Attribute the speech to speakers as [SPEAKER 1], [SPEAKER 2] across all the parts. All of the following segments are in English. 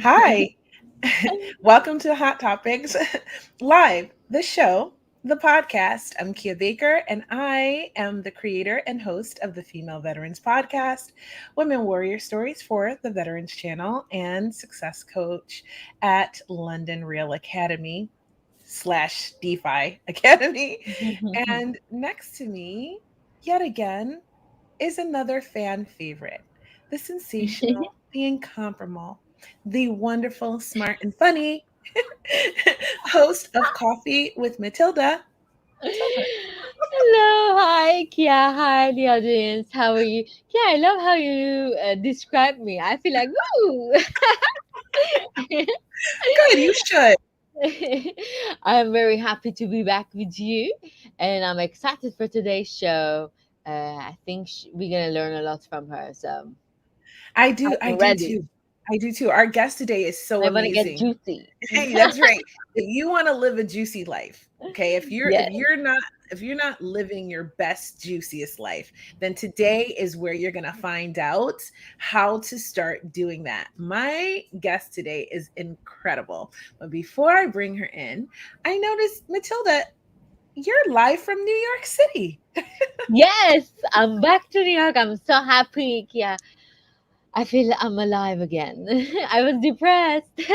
[SPEAKER 1] Hi, welcome to Hot Topics Live, the show, the podcast. I'm Kia Baker, and I am the creator and host of the Female Veterans Podcast, Women Warrior Stories for the Veterans Channel, and success coach at London Real Academy slash DeFi Academy. And next to me, yet again, is another fan favorite, the sensational, the incomparable, the wonderful, smart, and funny host of Coffee with Matilda. Matilda.
[SPEAKER 2] Hello, hi, Kia. Hi, the audience. How are you? Kia, I love how you describe me. I feel like, woo!
[SPEAKER 1] Good, you should.
[SPEAKER 2] I'm very happy to be back with you, and I'm excited for today's show. I think we're gonna learn a lot from her, so
[SPEAKER 1] I
[SPEAKER 2] I'm
[SPEAKER 1] do
[SPEAKER 2] ready.
[SPEAKER 1] too. I do too. Our guest today is so
[SPEAKER 2] I want to get
[SPEAKER 1] amazing.
[SPEAKER 2] juicy.
[SPEAKER 1] Hey, that's right. If you want to live a juicy life, okay?
[SPEAKER 2] Yes.
[SPEAKER 1] If you're not living your best juiciest life, then today is where you're going to find out how to start doing that. My guest today is incredible. But before I bring her in, I noticed Matilda, you're live from New York City.
[SPEAKER 2] Yes, I'm back to New York. I'm so happy, Kia. I feel I'm alive again. I was depressed. Yeah,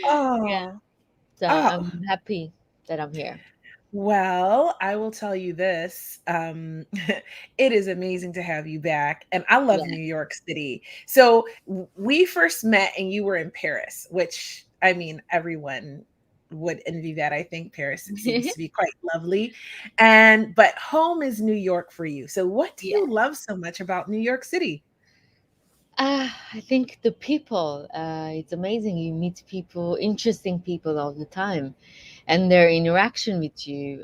[SPEAKER 1] Oh.
[SPEAKER 2] so
[SPEAKER 1] Oh.
[SPEAKER 2] I'm happy that I'm here.
[SPEAKER 1] Well, I will tell you this. It is amazing to have you back. And I love
[SPEAKER 2] Yeah.
[SPEAKER 1] New York City. So we first met and you were in Paris, which I mean, everyone would envy that. I think Paris seems to be quite lovely. But home is New York for you. So what do
[SPEAKER 2] Yeah.
[SPEAKER 1] you love so much about New York City?
[SPEAKER 2] I think the people, it's amazing. You meet people, interesting people all the time, and their interaction with you.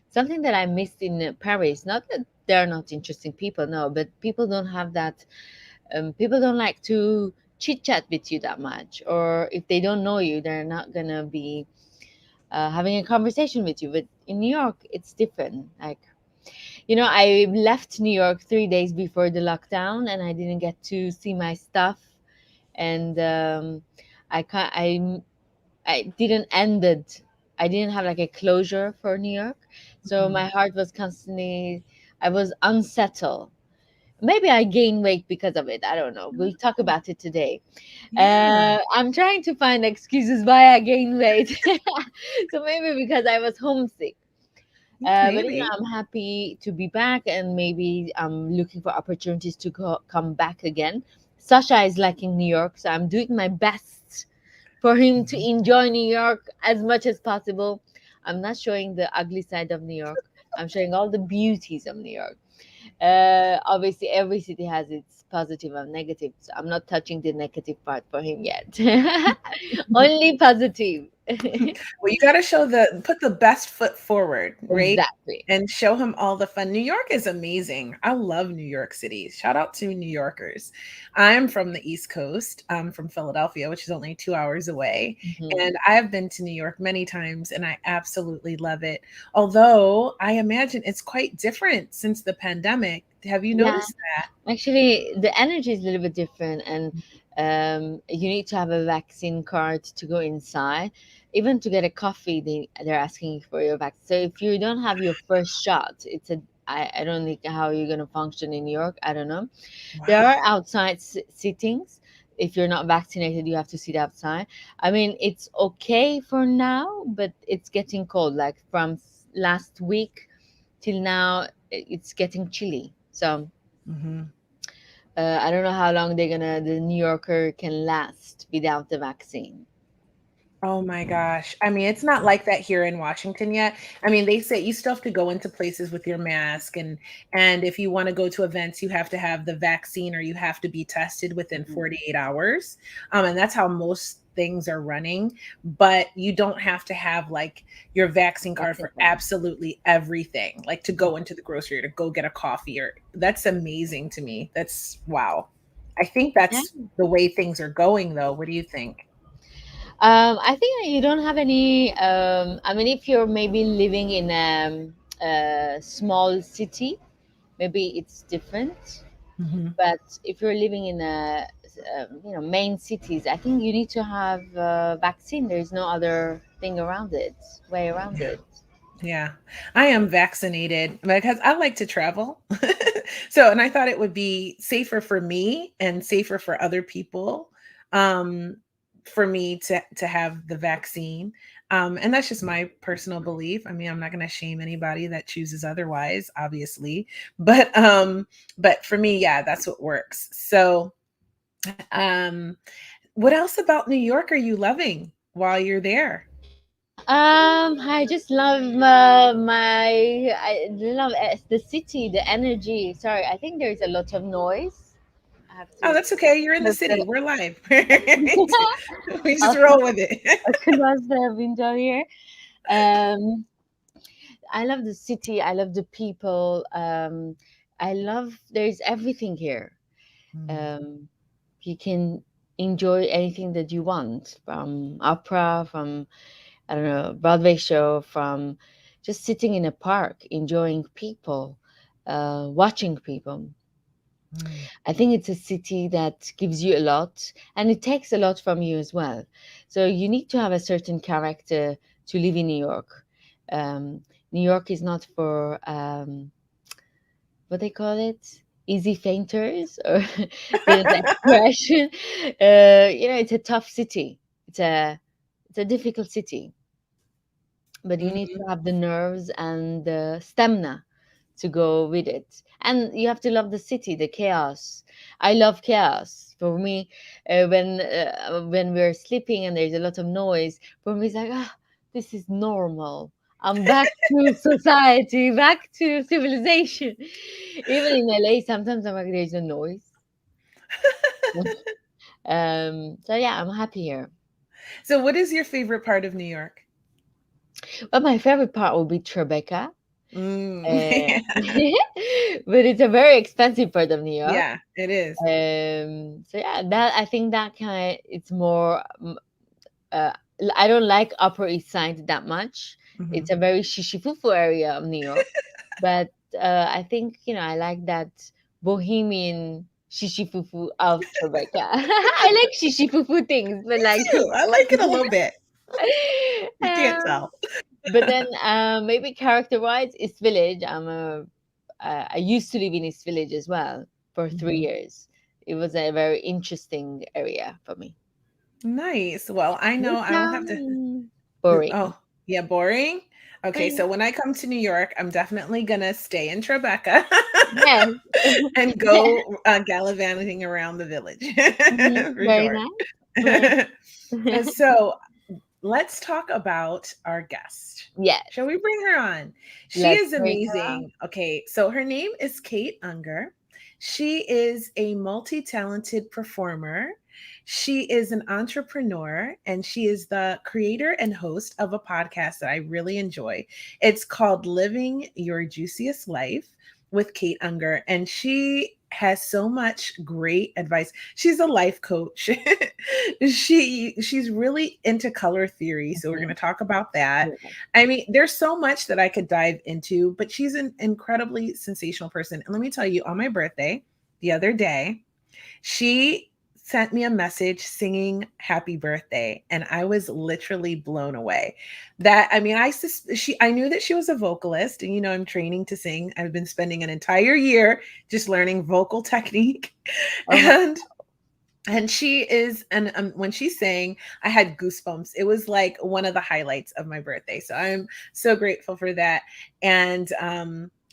[SPEAKER 2] Something that I missed in Paris. Not that they're not interesting people, no, but people don't have that. People don't like to chit chat with you that much, or if they don't know you, they're not gonna be having a conversation with you. But in New York, it's different. Like, I left New York 3 days before the lockdown, and I didn't get to see my stuff, and I can't. I didn't ended. I didn't have like a closure for New York, so
[SPEAKER 1] Mhm.
[SPEAKER 2] my heart was constantly. I was unsettled. Maybe I gained weight because of it. I don't know. We'll talk about it today.
[SPEAKER 1] Yeah,
[SPEAKER 2] I'm trying to find excuses why I gained weight. So maybe because I was homesick. But
[SPEAKER 1] maybe.
[SPEAKER 2] I'm happy to be back, and maybe I'm looking for opportunities to come back again. Sasha is liking New York, so I'm doing my best for him to
[SPEAKER 1] Mhm.
[SPEAKER 2] enjoy New York as much as possible. I'm not showing the ugly side of New York. I'm showing all the beauties of New York. Obviously, every city has its positive and negative. So I'm not touching the negative part for him yet. Only positive.
[SPEAKER 1] Well, you gotta put the best foot forward, right?
[SPEAKER 2] Exactly.
[SPEAKER 1] And show him all the fun. New York is amazing. I love New York City. Shout out to New Yorkers. I'm from the East Coast. I'm from Philadelphia, which is only 2 hours away.
[SPEAKER 2] Mhm.
[SPEAKER 1] And I have been to New York many times and I absolutely love it. Although I imagine it's quite different since the pandemic. Have you
[SPEAKER 2] Yeah,
[SPEAKER 1] noticed that?
[SPEAKER 2] actually, the energy is a little bit different, and you need to have a vaccine card to go inside. Even to get a coffee, they're asking you for your vaccine. So if you don't have your first shot, I don't think how you're gonna function in New York. I don't know. There are
[SPEAKER 1] Wow.
[SPEAKER 2] outside sittings. If you're not vaccinated, you have to sit outside. I mean, it's okay for now, but it's getting cold. Like from last week till now, it's getting chilly. So
[SPEAKER 1] Mhm.
[SPEAKER 2] I don't know how long the New Yorker can last without the vaccine.
[SPEAKER 1] Oh my gosh. I mean, it's not like that here in Washington yet. I mean, they say you still have to go into places with your mask and if you want to go to events, you have to have the vaccine or you have to be tested within
[SPEAKER 2] Mhm.
[SPEAKER 1] 48 hours. And that's how most things are running, but you don't have to have like your vaccine card
[SPEAKER 2] Vaccine
[SPEAKER 1] for
[SPEAKER 2] card.
[SPEAKER 1] absolutely everything, like to
[SPEAKER 2] Mhm.
[SPEAKER 1] go into the grocery or to go get a coffee or that's amazing to me. That's wow. I think
[SPEAKER 2] Yeah.
[SPEAKER 1] that's the way things are going though. What do you think?
[SPEAKER 2] I think you don't have any. I mean, if you're maybe living in a small city, maybe it's different.
[SPEAKER 1] Mhm.
[SPEAKER 2] But if you're living in a main cities, I think you need to have a vaccine. There's no other thing around it, way around
[SPEAKER 1] Yeah.
[SPEAKER 2] it.
[SPEAKER 1] Yeah, I am vaccinated because I like to travel. So, and I thought it would be safer for me and safer for other people, um, for me to have the vaccine. And that's just my personal belief. I mean, I'm not going to shame anybody that chooses otherwise, obviously. But for me, yeah, that's what works. So, um, what else about New York are you loving while you're there?
[SPEAKER 2] I just love I love the city, the energy. Sorry, I think there's a lot of noise. I have
[SPEAKER 1] Oh,
[SPEAKER 2] to
[SPEAKER 1] that's okay. You're in the
[SPEAKER 2] close
[SPEAKER 1] city.
[SPEAKER 2] the
[SPEAKER 1] We're live. We just
[SPEAKER 2] I'll
[SPEAKER 1] roll with it.
[SPEAKER 2] close the window here. Um, I love the city. I love the people. I love there's everything here.
[SPEAKER 1] Mm,
[SPEAKER 2] Um, you can enjoy anything that you want, from opera, from I don't know, Broadway show, from just sitting in a park, enjoying people, watching people.
[SPEAKER 1] mm,
[SPEAKER 2] I think it's a city that gives you a lot and it takes a lot from you as well. So you need to have a certain character to live in New York. Um, New York is not for what they call it, easy fainters, or there's an expression. It's a tough city. It's a difficult city, but you need to
[SPEAKER 1] mhm.
[SPEAKER 2] have the nerves and the stamina to go with it. And you have to love the city, the chaos. I love chaos. For me, when we're sleeping and there's a lot of noise, for me it's like, this is normal. I'm back to society, back to civilization. Even in LA, sometimes I'm like, there's a noise. So yeah, I'm happy here.
[SPEAKER 1] So, what is your favorite part of New York?
[SPEAKER 2] But my favorite part will be Tribeca.
[SPEAKER 1] Mm.
[SPEAKER 2] Uh, but it's a very expensive part of New York.
[SPEAKER 1] Yeah, it is.
[SPEAKER 2] So yeah, that I think that kind it's more. Uh, I don't like Upper East Side that much. It's
[SPEAKER 1] Mhm.
[SPEAKER 2] a very shishifufu area of New York, but I think I like that bohemian shishifufu of Tribeca. I like shishifufu things, but
[SPEAKER 1] Me
[SPEAKER 2] like.
[SPEAKER 1] too. I like it a little bit. You can't
[SPEAKER 2] um,
[SPEAKER 1] tell.
[SPEAKER 2] but then maybe character wise, East Village. I used to live in East Village as well for three
[SPEAKER 1] Mhm.
[SPEAKER 2] years. It was a very interesting area for me.
[SPEAKER 1] Nice. Well, I know I will have to.
[SPEAKER 2] Midtown, boring.
[SPEAKER 1] Oh, yeah, boring. Okay, so when I come to New York, I'm definitely gonna stay in Tribeca
[SPEAKER 2] Yes.
[SPEAKER 1] and go gallivanting around the village
[SPEAKER 2] Mhm.
[SPEAKER 1] for
[SPEAKER 2] Very
[SPEAKER 1] sure.
[SPEAKER 2] nice. Very
[SPEAKER 1] And
[SPEAKER 2] nice.
[SPEAKER 1] so let's talk about our guest.
[SPEAKER 2] Yes.
[SPEAKER 1] Shall we bring her on? She
[SPEAKER 2] Let's
[SPEAKER 1] is
[SPEAKER 2] bring her on.
[SPEAKER 1] amazing. Okay, so her name is Kate Unger. She is a multi talented performer. She is an entrepreneur and she is the creator and host of a podcast that I really enjoy. It's called Living Your Juiciest Life with Kate Unger. And she has so much great advice. She's a life coach. She's really into color theory, so we're going to
[SPEAKER 2] Mhm.
[SPEAKER 1] talk about that.
[SPEAKER 2] Yeah.
[SPEAKER 1] I mean, there's so much that I could dive into, but she's an incredibly sensational person. And let me tell you, on my birthday the other day, she sent me a message singing happy birthday and I was literally blown away. That I mean, I knew that she was a vocalist and I'm training to sing. I've been spending an entire year just learning vocal technique.
[SPEAKER 2] Oh my.
[SPEAKER 1] And she is and when she sang, I had goosebumps. It was like one of the highlights of my birthday, so I'm so grateful for that. And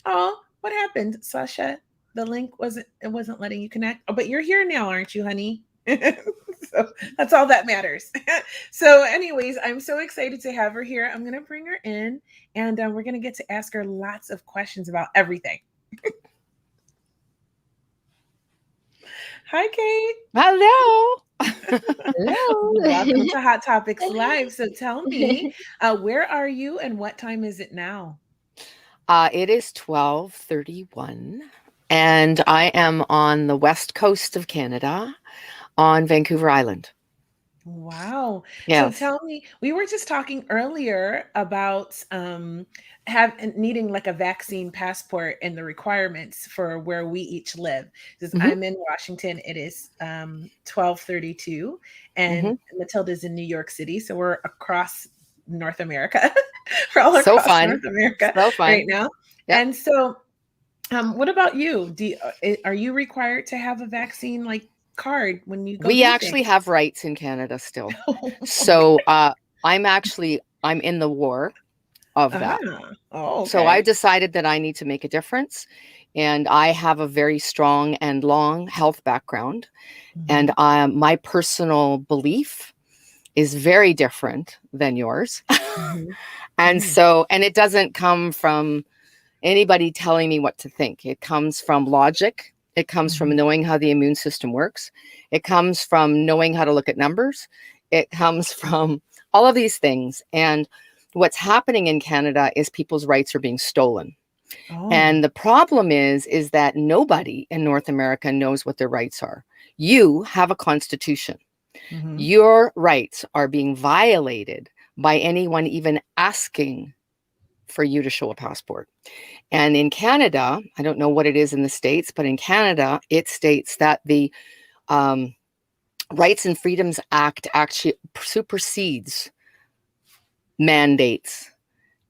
[SPEAKER 1] oh, what happened, Sasha? The link wasn't letting you connect. Oh, but you're here now, aren't you, honey? So that's all that matters. So anyways, I'm so excited to have her here. I'm gonna bring her in and we're gonna get to ask her lots of questions about everything. Hi, Kate.
[SPEAKER 3] Hello.
[SPEAKER 2] Hello.
[SPEAKER 1] Welcome to Hot Topics Live. So tell me, where are you and what time is it now?
[SPEAKER 3] It is 12:31 and I am on the west coast of Canada on Vancouver Island.
[SPEAKER 1] Wow. So
[SPEAKER 3] Yes.
[SPEAKER 1] tell me, we were just talking earlier about have needing like a vaccine passport and the requirements for where we each live. Because
[SPEAKER 3] Hmm.
[SPEAKER 1] I'm in Washington, it is 12:32, and
[SPEAKER 3] Hmm.
[SPEAKER 1] Matilda's in New York City, so we're across North America. We're all
[SPEAKER 3] So
[SPEAKER 1] across
[SPEAKER 3] fun.
[SPEAKER 1] North America
[SPEAKER 3] So
[SPEAKER 1] right
[SPEAKER 3] fun.
[SPEAKER 1] now.
[SPEAKER 3] Yep.
[SPEAKER 1] And so, what about you? Are you required to have a vaccine like card when you go
[SPEAKER 3] We
[SPEAKER 1] do things?
[SPEAKER 3] actually have rights in Canada still.
[SPEAKER 1] Okay.
[SPEAKER 3] So I'm in the war of
[SPEAKER 1] Ah,
[SPEAKER 3] that.
[SPEAKER 1] oh,
[SPEAKER 3] So I
[SPEAKER 1] okay.
[SPEAKER 3] decided that I need to make a difference. And I have a very strong and long health background. And
[SPEAKER 1] Mhm,
[SPEAKER 3] my personal belief is very different than yours.
[SPEAKER 1] mhm,
[SPEAKER 3] And
[SPEAKER 1] mhm,
[SPEAKER 3] so, and it doesn't come from anybody telling me what to think. It comes from logic. It comes from
[SPEAKER 1] mhm.
[SPEAKER 3] knowing how the immune system works. It comes from knowing how to look at numbers. It comes from all of these things. And what's happening in Canada is people's rights are being stolen.
[SPEAKER 1] Oh,
[SPEAKER 3] And the problem is that nobody in North America knows what their rights are. You have a constitution.
[SPEAKER 1] mhm.
[SPEAKER 3] Your rights are being violated by anyone even asking for you to show a passport. And in Canada, I don't know what it is in the States, but in Canada, it states that the um, Rights and Freedoms Act actually supersedes mandates.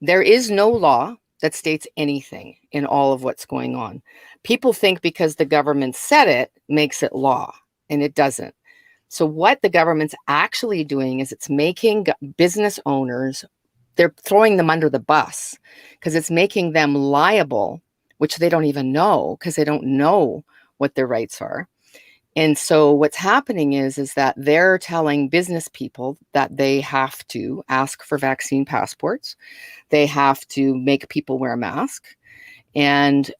[SPEAKER 3] There is no law that states anything in all of what's going on. People think because the government said it makes it law, and it doesn't. So, what the government's actually doing is it's making business owners, they're throwing them under the bus because it's making them liable, which they don't even know because they don't know what their rights are. And so what's happening is that they're telling business people that they have to ask for vaccine passports. They have to make people wear a mask. And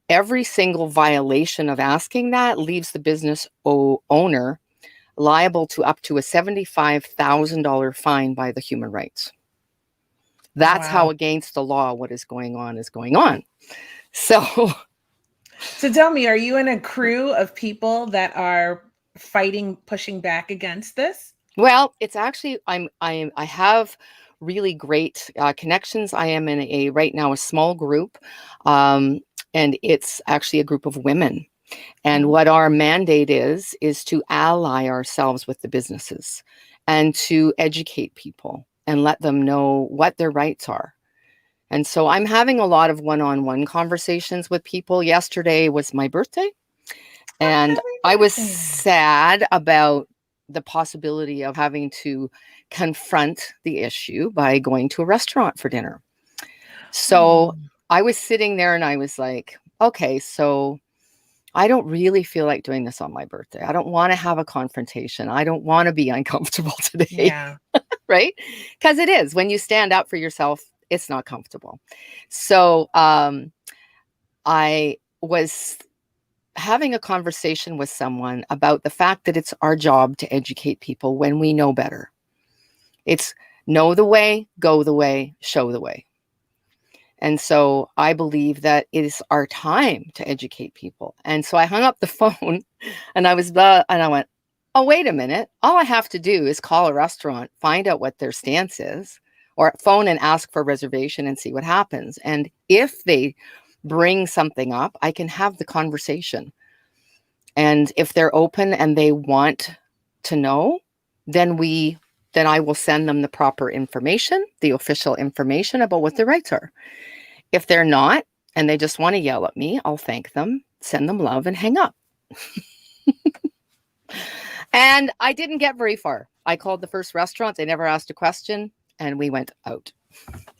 [SPEAKER 3] every single violation of asking that leaves the business owner liable to up to a $75,000 fine by the human rights. That's how
[SPEAKER 1] Wow.
[SPEAKER 3] against the law what is going on is going on. So,
[SPEAKER 1] So tell me, are you in a crew of people that are fighting, pushing back against this?
[SPEAKER 3] well, it's actually I have really great connections. I am in a right now a small group, um, and it's actually a group of women. And
[SPEAKER 1] Oh,
[SPEAKER 3] what our mandate is to ally ourselves with the businesses and to educate people and let them know what their rights are. And so I'm having a lot of one-on-one conversations with people. Yesterday was my birthday,
[SPEAKER 1] oh,
[SPEAKER 3] and I was
[SPEAKER 1] happy birthday.
[SPEAKER 3] sad about the possibility of having to confront the issue by going to a restaurant for dinner. So
[SPEAKER 1] Oh,
[SPEAKER 3] I was sitting there and I was like, okay, so I don't really feel like doing this on my birthday. I don't want to have a confrontation. I don't want to be uncomfortable today,
[SPEAKER 1] yeah.
[SPEAKER 3] right? Because it is when you stand up for yourself, it's not comfortable. So I was having a conversation with someone about the fact that it's our job to educate people when we know better. It's know the way, go the way, show the way. And so I believe that it is our time to educate people. And so I hung up the phone and and I went, oh, wait a minute. All I have to do is call a restaurant, find out what their stance is, or phone and ask for a reservation and see what happens. And if they bring something up, I can have the conversation. And if they're open and they want to know, then then I will send them the proper information, the official information about what their rights are. If they're not and they just want to yell at me, I'll thank them, send them love, and hang up. And I didn't get very far. I called the first restaurant, they never asked a question, and we went out.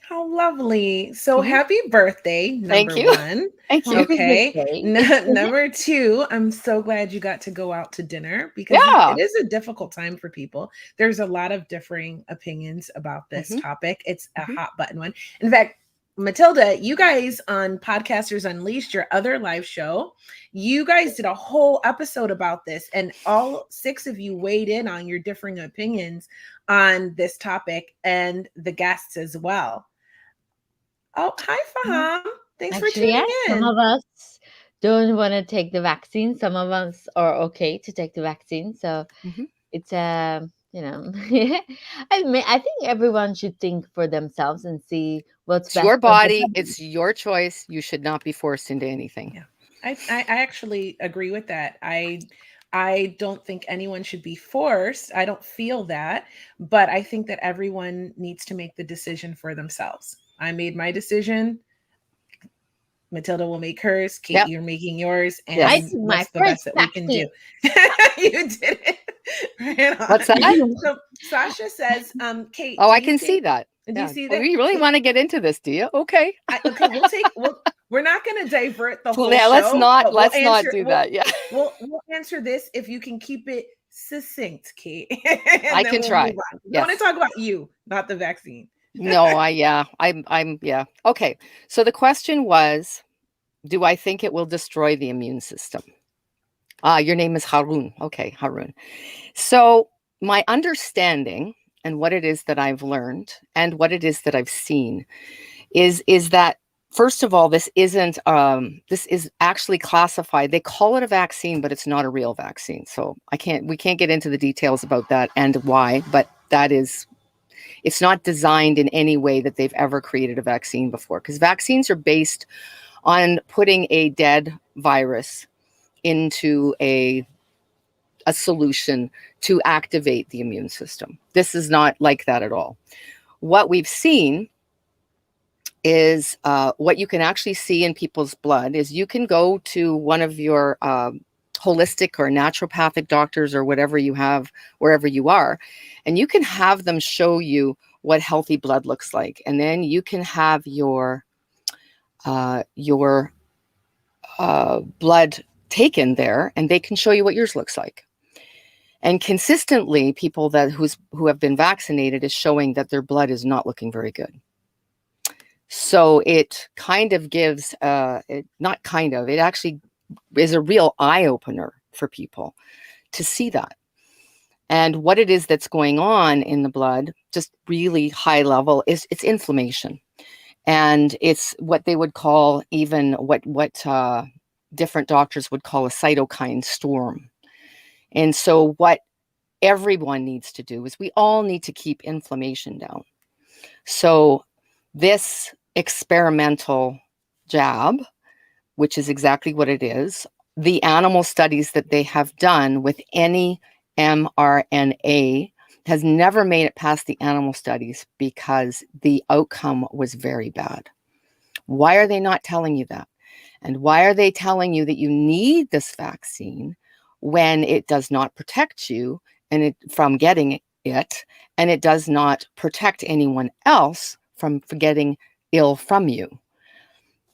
[SPEAKER 1] How lovely. So
[SPEAKER 3] Mhm.
[SPEAKER 1] happy birthday,
[SPEAKER 3] Thank
[SPEAKER 1] number
[SPEAKER 3] you.
[SPEAKER 1] one.
[SPEAKER 3] Thank you.
[SPEAKER 2] Happy
[SPEAKER 1] Okay.
[SPEAKER 2] birthday.
[SPEAKER 1] Number two, I'm so glad you got to go out to dinner because it
[SPEAKER 3] Yeah.
[SPEAKER 1] is a difficult time for people. There's a lot of differing opinions about this
[SPEAKER 3] Hmm.
[SPEAKER 1] topic. It's a
[SPEAKER 3] Hmm.
[SPEAKER 1] hot button one. In fact, Matilda, you guys on Podcasters Unleashed, your other live show, you guys did a whole episode about this, and all six of you weighed in on your differing opinions on this topic and the guests as well. Oh, hi,
[SPEAKER 2] Mhm.
[SPEAKER 1] Faham. Thanks for
[SPEAKER 2] Actually,
[SPEAKER 1] tuning
[SPEAKER 2] yes, some
[SPEAKER 1] in.
[SPEAKER 2] of us don't want to take the vaccine. Some of us are okay to take the vaccine. So
[SPEAKER 3] Hmm.
[SPEAKER 2] it's you know. I think everyone should think for themselves and see what's
[SPEAKER 3] It's your
[SPEAKER 2] best for the
[SPEAKER 3] body.
[SPEAKER 2] body.
[SPEAKER 3] It's your choice. You should not be forced into anything.
[SPEAKER 1] Yeah. I actually agree with that. I don't think anyone should be forced. I don't feel that, but I think that everyone needs to make the decision for themselves. I made my decision. Matilda will make hers. Kate,
[SPEAKER 3] Yep.
[SPEAKER 1] you're making yours.
[SPEAKER 3] Yes.
[SPEAKER 2] I
[SPEAKER 1] And
[SPEAKER 2] took my
[SPEAKER 1] what's the
[SPEAKER 2] first
[SPEAKER 1] best that we can do?
[SPEAKER 2] vaccine.
[SPEAKER 1] You did it. Right on.
[SPEAKER 3] What's that?
[SPEAKER 1] So Sasha says, Kate,
[SPEAKER 3] Oh,
[SPEAKER 1] do
[SPEAKER 3] I
[SPEAKER 1] you
[SPEAKER 3] can see
[SPEAKER 1] think,
[SPEAKER 3] that.
[SPEAKER 1] do
[SPEAKER 3] Yeah.
[SPEAKER 1] you see
[SPEAKER 3] Oh,
[SPEAKER 1] that?
[SPEAKER 3] you really
[SPEAKER 1] Kate,
[SPEAKER 3] want to get into this, do you? Okay.
[SPEAKER 1] okay, we're not going to divert the whole
[SPEAKER 3] Yeah,
[SPEAKER 1] show.
[SPEAKER 3] let's not
[SPEAKER 1] But we'll
[SPEAKER 3] do
[SPEAKER 1] answer,
[SPEAKER 3] that. Yeah.
[SPEAKER 1] we'll answer this if you can keep it succinct, Kate.
[SPEAKER 3] I
[SPEAKER 1] And then
[SPEAKER 3] can
[SPEAKER 1] we'll
[SPEAKER 3] try.
[SPEAKER 1] move on. We want to
[SPEAKER 3] Yes.
[SPEAKER 1] talk about you, not the vaccine.
[SPEAKER 3] No, I'm yeah. Okay. So the question was, do I think it will destroy the immune system? Your name is Harun. Okay, Harun. So my understanding and what it is that I've learned and what it is that I've seen is that, first of all, this is actually classified. They call it a vaccine, but it's not a real vaccine. So we can't get into the details about that and why, but it's not designed in any way that they've ever created a vaccine before, because vaccines are based on putting a dead virus into a solution to activate the immune system. This is not like that at all. What we've seen is what you can actually see in people's blood is you can go to one of your holistic or naturopathic doctors or whatever you have, wherever you are, and you can have them show you what healthy blood looks like. And then you can have your blood taken there and they can show you what yours looks like. And consistently, people who have been vaccinated is showing that their blood is not looking very good. So it kind of gives, it actually is a real eye opener for people to see that. And what it is that's going on in the blood, just really high level, is it's inflammation. And it's what they would call, even what different doctors would call, a cytokine storm. And so what everyone needs to do is we all need to keep inflammation down. So this experimental jab, which is exactly what it is, the animal studies that they have done with any mRNA has never made it past the animal studies because the outcome was very bad. Why are they not telling you that? And why are they telling you that you need this vaccine when it does not protect you from getting it, and it does not protect anyone else from getting ill from you?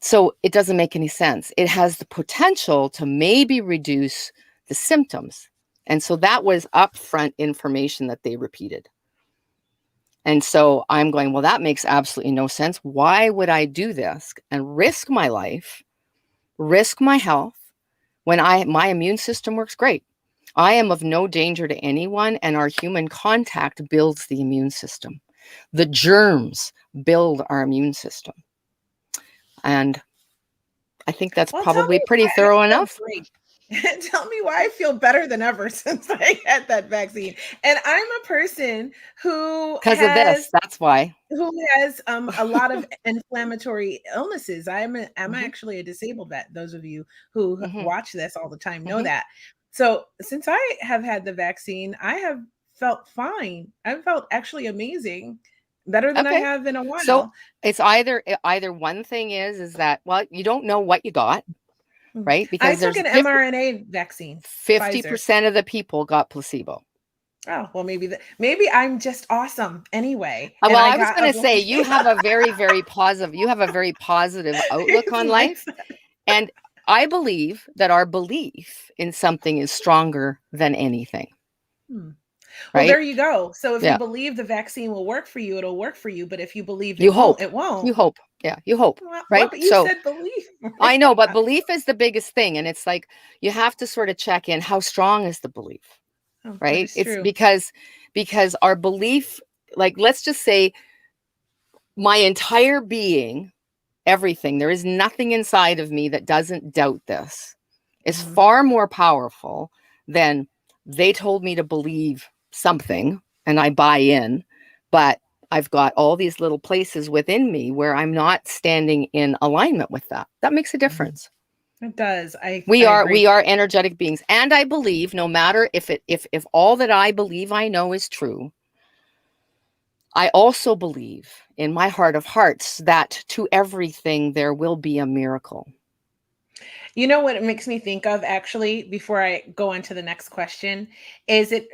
[SPEAKER 3] So it doesn't make any sense. It has the potential to maybe reduce the symptoms. And so that was upfront information that they repeated. And so I'm going, well, that makes absolutely no sense. Why would I do this and risk my life, risk my health, when my immune system works great? I am of no danger to anyone, and our human contact builds the immune system. The germs build our immune system. And I think that's probably pretty thorough enough.
[SPEAKER 1] Great. Tell me why I feel better than ever since I had that vaccine. And I'm a person who
[SPEAKER 3] because of this. That's why.
[SPEAKER 1] Who has a lot of inflammatory illnesses. I'm actually a disabled vet. Those of you who watch this all the time know that. So since I have had the vaccine, I have felt fine. I've felt actually amazing. Better than I have in a while.
[SPEAKER 3] So it's either one thing is that, well, you don't know what you got, right? Because
[SPEAKER 1] I took an mRNA vaccine.
[SPEAKER 3] 50% of the people got placebo.
[SPEAKER 1] Oh, well, maybe I'm just awesome anyway.
[SPEAKER 3] Well, I was going to say you have a very, very positive. You have a very positive outlook on life, and I believe that our belief in something is stronger than anything.
[SPEAKER 1] Well, there you go. So if you believe the vaccine will work for you, it'll work for you. But if you believe it won't. You
[SPEAKER 3] hope. Yeah, you hope.
[SPEAKER 1] Well,
[SPEAKER 3] right?
[SPEAKER 1] But you said belief.
[SPEAKER 3] I know, but belief is the biggest thing. And it's like, you have to sort of check in. How strong is the belief? Right? It's true. because our belief, like, let's just say my entire being, everything, there is nothing inside of me that doesn't doubt this, is far more powerful than they told me to believe something, and I buy in, but I've got all these little places within me where I'm not standing in alignment with that. That makes a difference.
[SPEAKER 1] It does. I
[SPEAKER 3] We
[SPEAKER 1] agree.
[SPEAKER 3] are energetic beings. And I believe no matter if all that I believe I know is true, I also believe in my heart of hearts that to everything there will be a miracle.
[SPEAKER 1] You know what it makes me think of, actually, before I go on to the next question, is it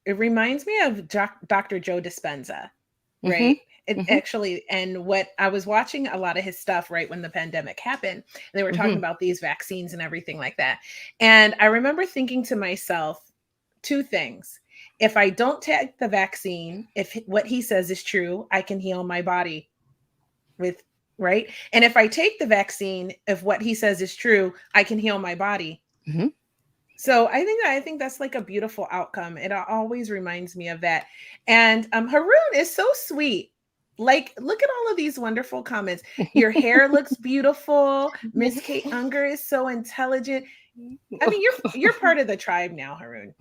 [SPEAKER 1] reminds me of Dr. Joe Dispenza,
[SPEAKER 3] Mm-hmm.
[SPEAKER 1] right? It
[SPEAKER 3] Mm-hmm.
[SPEAKER 1] actually, and what I was watching a lot of his stuff right when the pandemic happened, and they were talking
[SPEAKER 3] Mm-hmm.
[SPEAKER 1] about these vaccines and everything like that. And I remember thinking to myself two things. If I don't take the vaccine, if what he says is true, I can heal my body with, right? And if I take the vaccine, if what he says is true, I can heal my body.
[SPEAKER 3] Mm-hmm.
[SPEAKER 1] So I think that's like a beautiful outcome. It always reminds me of that. And Haroon is so sweet. Like, look at all of these wonderful comments. Your hair looks beautiful. Miss Kate Unger is so intelligent. I mean, you're part of the tribe now, Haroon.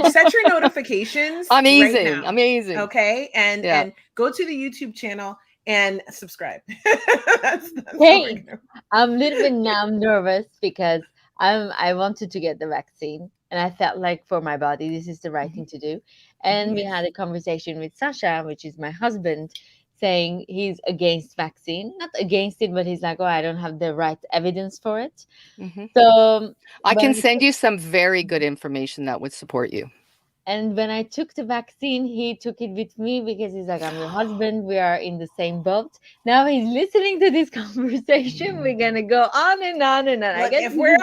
[SPEAKER 1] Set your notifications right
[SPEAKER 3] Amazing.
[SPEAKER 1] now.
[SPEAKER 3] Amazing.
[SPEAKER 1] Okay. And
[SPEAKER 3] Yeah.
[SPEAKER 1] and go to the YouTube channel and subscribe. that's what we're
[SPEAKER 2] Hey,
[SPEAKER 1] gonna.
[SPEAKER 2] I'm a little bit now nervous because I wanted to get the vaccine and I felt like for my body this is the right thing to do. And we had a conversation with Sasha, which is my husband, saying he's against vaccine, not against it, but he's like, oh, I don't have the right evidence for it.
[SPEAKER 3] Mm-hmm.
[SPEAKER 2] So
[SPEAKER 3] I
[SPEAKER 2] when
[SPEAKER 3] can send you some very good information that would support you.
[SPEAKER 2] And when I took the vaccine, he took it with me because he's like, I'm your husband. We are in the same boat. Now he's listening to this conversation. We're going to go on and on and on. I
[SPEAKER 1] Look,
[SPEAKER 2] get
[SPEAKER 1] if we're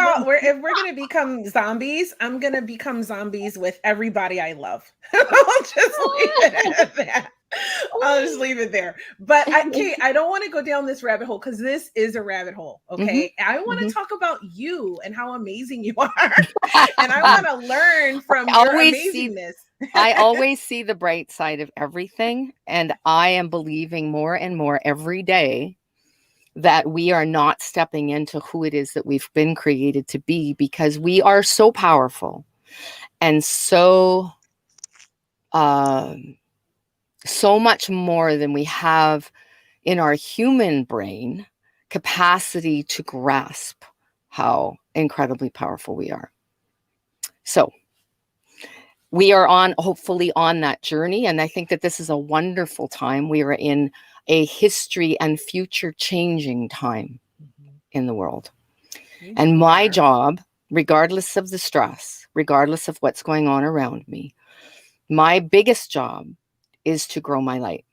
[SPEAKER 1] gonna become zombies, I'm gonna become zombies with everybody I love. I'll just leave it at that. I'll just leave it there. But Kate, I don't want to go down this rabbit hole because this is a rabbit hole. Okay. I want to talk about you and how amazing you are. And I want to learn from your amazingness.
[SPEAKER 3] I always see the bright side of everything. And I am believing more and more every day that we are not stepping into who it is that we've been created to be, because we are so powerful and so much more than we have in our human brain capacity to grasp how incredibly powerful we are. So we are hopefully on that journey. And I think that this is a wonderful time. We are in a history and future changing time in the world. And my job, regardless of the stress, regardless of what's going on around me, my biggest job is to grow my light.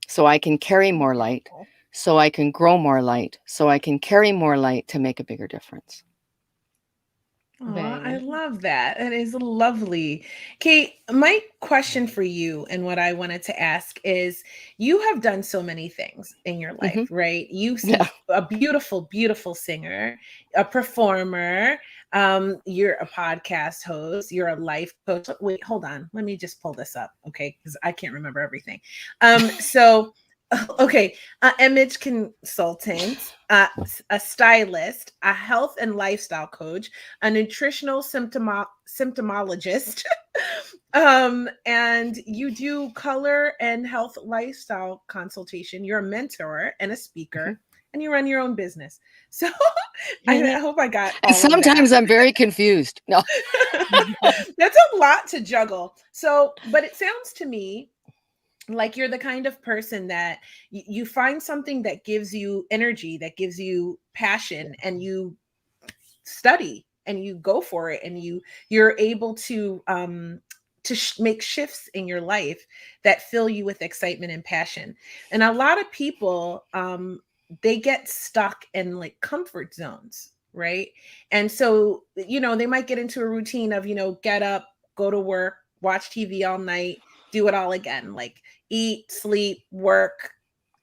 [SPEAKER 3] So I can carry more light, so I can grow more light, so I can carry more light to make a bigger difference.
[SPEAKER 1] Oh, I love that. It is lovely. Kate, my question for you and what I wanted to ask is, you have done so many things in your life, right? You see a beautiful, beautiful singer, a performer, you're a podcast host, you're a life coach. Wait, hold on. Let me just pull this up, okay? Because I can't remember everything. Okay, image consultant, a stylist, a health and lifestyle coach, a nutritional symptomologist, and you do color and health lifestyle consultation. You're a mentor and a speaker, and you run your own business. So I hope I got all
[SPEAKER 3] Sometimes I'm very confused. No.
[SPEAKER 1] That's a lot to juggle. So, but it sounds to me like you're the kind of person that you find something that gives you energy, that gives you passion, and you study and you go for it, and you're able to make shifts in your life that fill you with excitement and passion. And a lot of people they get stuck in like comfort zones, right? And so they might get into a routine of get up, go to work, watch TV all night, do it all again, like eat, sleep, work,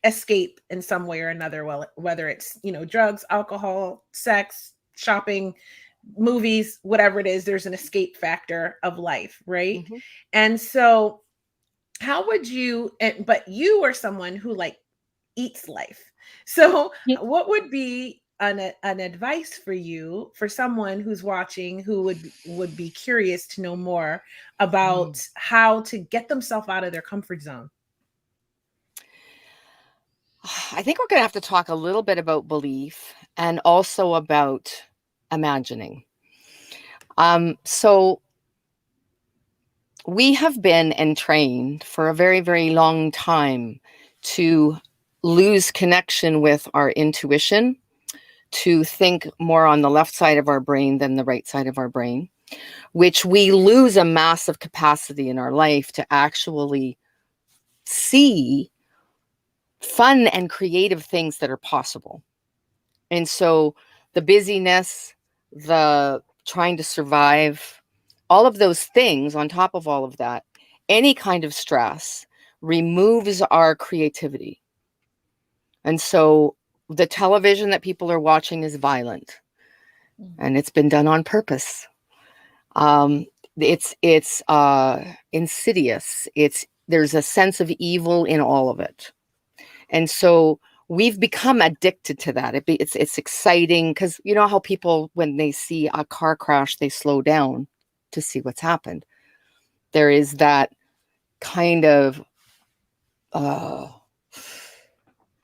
[SPEAKER 1] escape in some way or another, well, whether it's drugs, alcohol, sex, shopping, movies, whatever it is, there's an escape factor of life, right? And so how would you, but you are someone who like eats life. So what would be an advice for you for someone who's watching who would be curious to know more about how to get themselves out of their comfort zone?
[SPEAKER 3] I think we're going to have to talk a little bit about belief and also about imagining. So we have been entrained for a very, very long time to lose connection with our intuition, to think more on the left side of our brain than the right side of our brain, which we lose a massive capacity in our life to actually see fun and creative things that are possible. And so the busyness, the trying to survive, all of those things on top of all of that, any kind of stress removes our creativity. And so the television that people are watching is violent, and it's been done on purpose. It's insidious. There's a sense of evil in all of it. And so we've become addicted to that. It's exciting because you know how people, when they see a car crash, they slow down to see what's happened. There is that kind of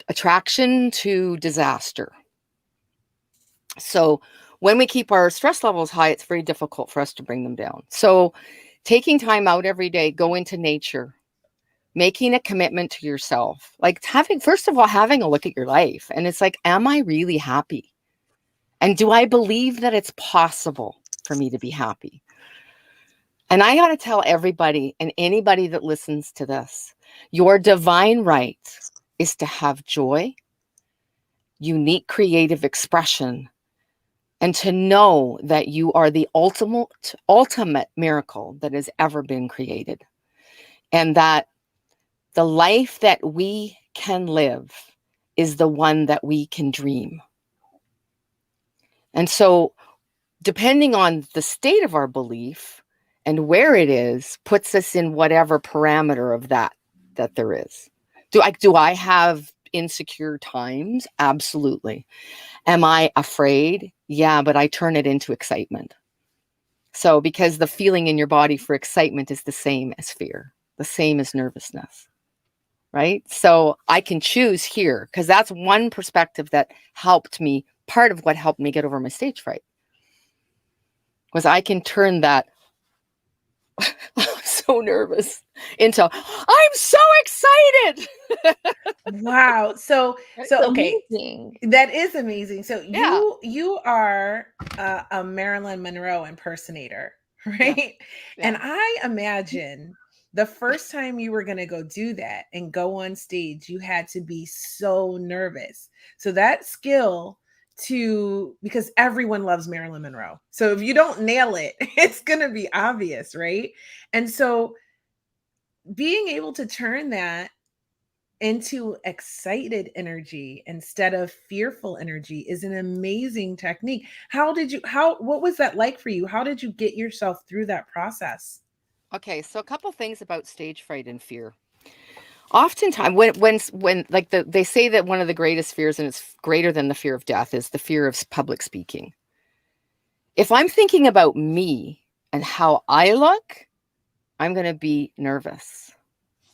[SPEAKER 3] attraction to disaster. So when we keep our stress levels high, it's very difficult for us to bring them down. So taking time out every day, go into nature, making a commitment to yourself, like first of all, having a look at your life. And it's like, am I really happy? And do I believe that it's possible for me to be happy? And I got to tell everybody and anybody that listens to this, your divine right is to have joy, unique creative expression, and to know that you are the ultimate miracle that has ever been created. And that the life that we can live is the one that we can dream. And so depending on the state of our belief and where it is, puts us in whatever parameter of that there is. Do I have insecure times? Absolutely. Am I afraid? Yeah, but I turn it into excitement. So because the feeling in your body for excitement is the same as fear, the same as nervousness, right? So I can choose here because that's one perspective that helped me. Part of what helped me get over my stage fright was I can turn that I'm so nervous into I'm so excited.
[SPEAKER 1] Wow. So okay.
[SPEAKER 2] Amazing.
[SPEAKER 1] That is amazing. So
[SPEAKER 3] Yeah.
[SPEAKER 1] you are a Marilyn Monroe impersonator, right?
[SPEAKER 3] Yeah.
[SPEAKER 1] And I imagine the first time you were going to go do that and go on stage, you had to be so nervous. So that skill because everyone loves Marilyn Monroe. So if you don't nail it, it's going to be obvious, right? And so being able to turn that into excited energy instead of fearful energy is an amazing technique. What was that like for you? How did you get yourself through that process?
[SPEAKER 3] Okay, so a couple things about stage fright and fear. Oftentimes, when like they say that one of the greatest fears, and it's greater than the fear of death, is the fear of public speaking. If I'm thinking about me and how I look, I'm going to be nervous.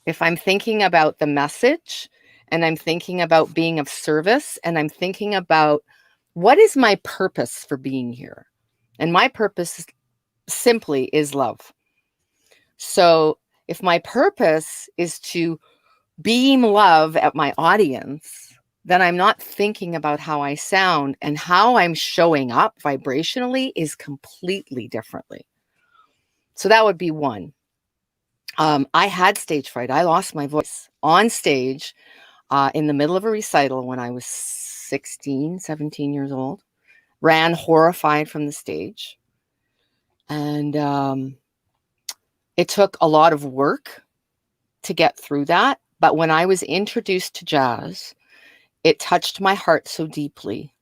[SPEAKER 3] If I'm thinking about the message and I'm thinking about being of service and I'm thinking about what is my purpose for being here, and my purpose simply is love. So if my purpose is to beam love at my audience, then I'm not thinking about how I sound, and how I'm showing up vibrationally is completely differently. So that would be one. I had stage fright. I lost my voice on stage in the middle of a recital when I was 16, 17 years old. Ran horrified from the stage. And it took a lot of work to get through that. But when I was introduced to jazz, it touched my heart so deeply.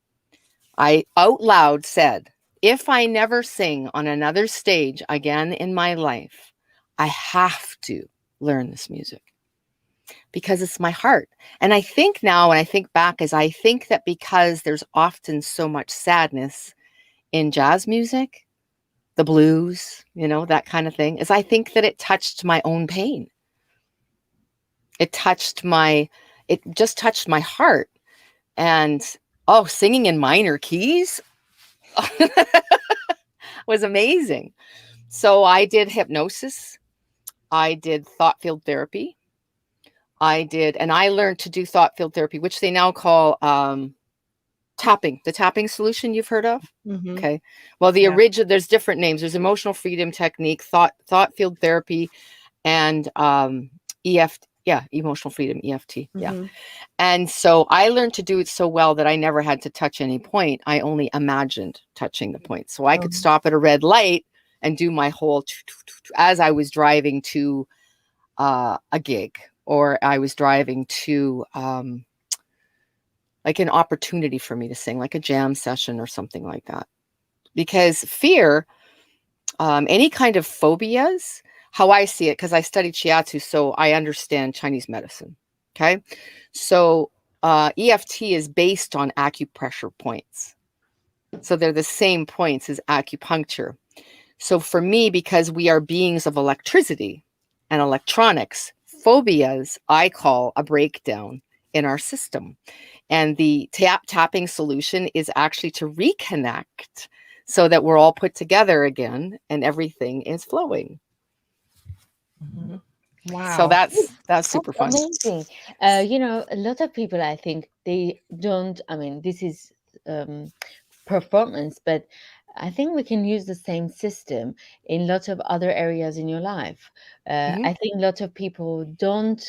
[SPEAKER 3] I out loud said, if I never sing on another stage again in my life, I have to learn this music. because it's my heart. And I think now, when I think back, is I think that because there's often so much sadness in jazz music, the blues, that kind of thing, is I think that it touched my own pain. It just touched my heart. And singing in minor keys was amazing. So I did hypnosis. I did thought field therapy. And I learned to do thought field therapy, which they now call tapping, the tapping solution you've heard of.
[SPEAKER 1] Mm-hmm.
[SPEAKER 3] Okay. Well, the original, there's different names. There's emotional freedom technique, thought field therapy, and EFT. Yeah, emotional freedom, EFT. Yeah.
[SPEAKER 1] Mm-hmm.
[SPEAKER 3] And so I learned to do it so well that I never had to touch any point. I only imagined touching the point. So I could stop at a red light and do my whole as I was driving to a gig, or I was driving to like an opportunity for me to sing, like a jam session or something like that. Because fear, any kind of phobias, how I see it, because I studied shiatsu, so I understand Chinese medicine. Okay. So EFT is based on acupressure points. So they're the same points as acupuncture. So for me, because we are beings of electricity and electronics, phobias, I call a breakdown in our system. And the tapping solution is actually to reconnect so that we're all put together again and everything is flowing.
[SPEAKER 1] Mm-hmm. Wow.
[SPEAKER 3] So that's super fun.
[SPEAKER 2] Amazing. A lot of people, I think, they don't, this is performance, but I think we can use the same system in lots of other areas in your life. I think lots of people don't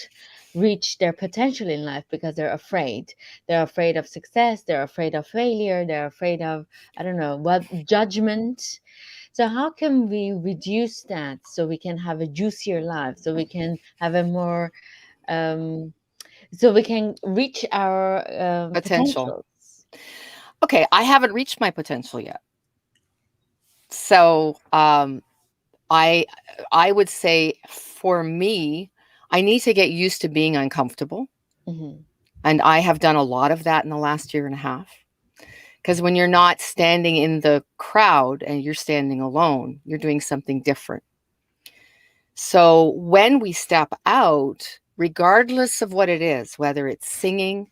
[SPEAKER 2] reach their potential in life because they're afraid. They're afraid of success. They're afraid of failure. They're afraid of, I don't know, what, judgment. So how can we reduce that so we can have a juicier life, so we can have a more, so we can reach our
[SPEAKER 3] Potential.
[SPEAKER 2] potentials?
[SPEAKER 3] Okay, I haven't reached my potential yet. So I would say for me, I need to get used to being uncomfortable.
[SPEAKER 2] Mm-hmm.
[SPEAKER 3] And I have done a lot of that in the last year and a half. Because when you're not standing in the crowd and you're standing alone, you're doing something different. So when we step out, regardless of what it is, whether it's singing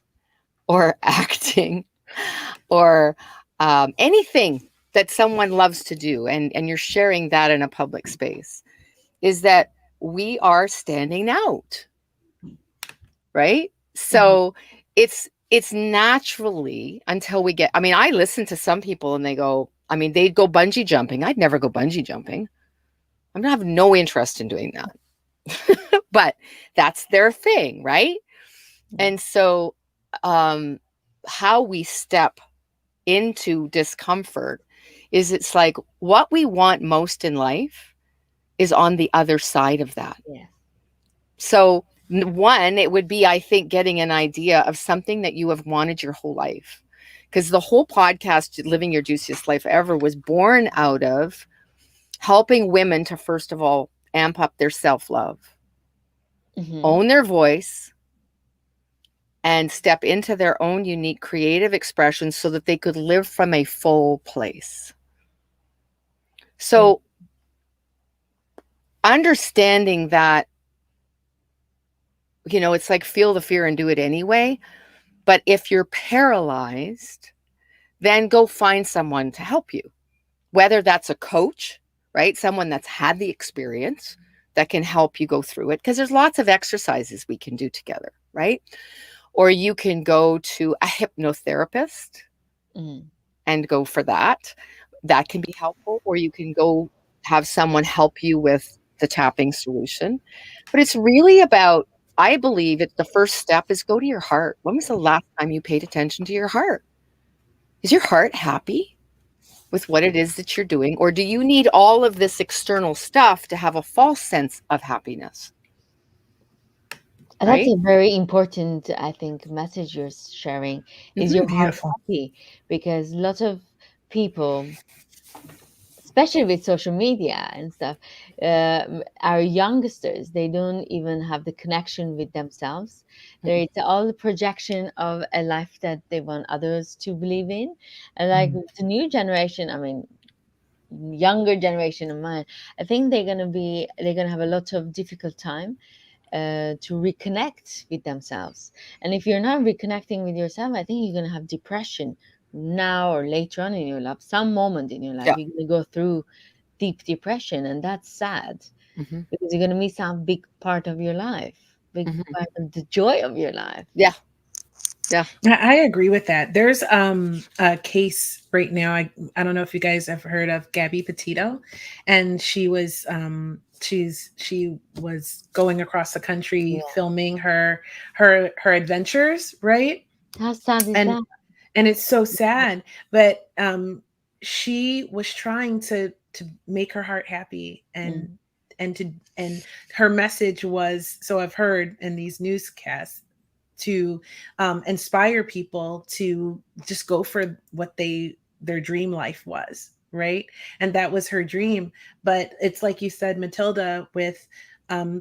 [SPEAKER 3] or acting or anything that someone loves to do, and you're sharing that in a public space, is that we are standing out, right? So it's naturally, until we get, I listen to some people and they go, they'd go bungee jumping. I'd never go bungee jumping. I have no interest in doing that. But that's their thing, right? And so how we step into discomfort is, it's like what we want most in life is on the other side of that.
[SPEAKER 2] Yeah.
[SPEAKER 3] So one, it would be, I think, getting an idea of something that you have wanted your whole life. Because the whole podcast, Living Your Juiciest Life Ever, was born out of helping women to, first of all, amp up their self-love, own their voice, and step into their own unique creative expression so that they could live from a full place. So understanding that, it's like feel the fear and do it anyway. But if you're paralyzed, then go find someone to help you, whether that's a coach, right? Someone that's had the experience that can help you go through it. Because there's lots of exercises we can do together, right? Or you can go to a hypnotherapist and go for that. That can be helpful. Or you can go have someone help you with the tapping solution. But it's really about, I believe the first step is go to your heart. When was the last time you paid attention to your heart? Is your heart happy with what it is that you're doing? Or do you need all of this external stuff to have a false sense of happiness?
[SPEAKER 2] That's a very important, I think, message you're sharing. Is your heart happy? Because lots of people especially with social media and stuff. Our youngsters, they don't even have the connection with themselves. There, it's all the projection of a life that they want others to believe in. And like the new generation, I mean, younger generation of mine, I think they're gonna have a lot of difficult time to reconnect with themselves. And if you're not reconnecting with yourself, I think you're gonna have depression now or later on in your life. Some moment in your life,
[SPEAKER 3] Yeah.
[SPEAKER 2] you're gonna go through deep depression, and that's sad
[SPEAKER 3] Hmm.
[SPEAKER 2] because you're gonna miss out big part of your life, big
[SPEAKER 3] Hmm.
[SPEAKER 2] part of the joy of your life.
[SPEAKER 3] Yeah. Yeah.
[SPEAKER 1] I agree with that. There's a case right now. I don't know if you guys have heard of Gabby Petito, and she was going across the country
[SPEAKER 2] Yeah.
[SPEAKER 1] filming her adventures, right?
[SPEAKER 2] How sad is
[SPEAKER 1] And
[SPEAKER 2] that?
[SPEAKER 1] and it's so sad, but she was trying to make her heart happy,
[SPEAKER 2] Mm.
[SPEAKER 1] and her message was, so I've heard in these newscasts, to inspire people to just go for what their dream life was, right? And that was her dream. But it's like you said, Matilda, with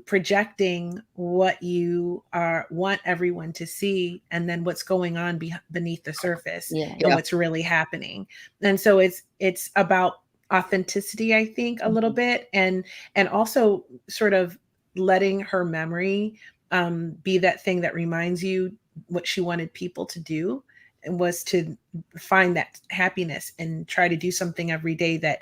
[SPEAKER 1] projecting what you are want everyone to see, and then what's going on beneath the surface,
[SPEAKER 2] Yeah,
[SPEAKER 1] and
[SPEAKER 3] Yeah.
[SPEAKER 1] what's really happening. And so it's about authenticity, I think, a little bit, and also sort of letting her memory be that thing that reminds you what she wanted people to do, and was to find that happiness and try to do something every day that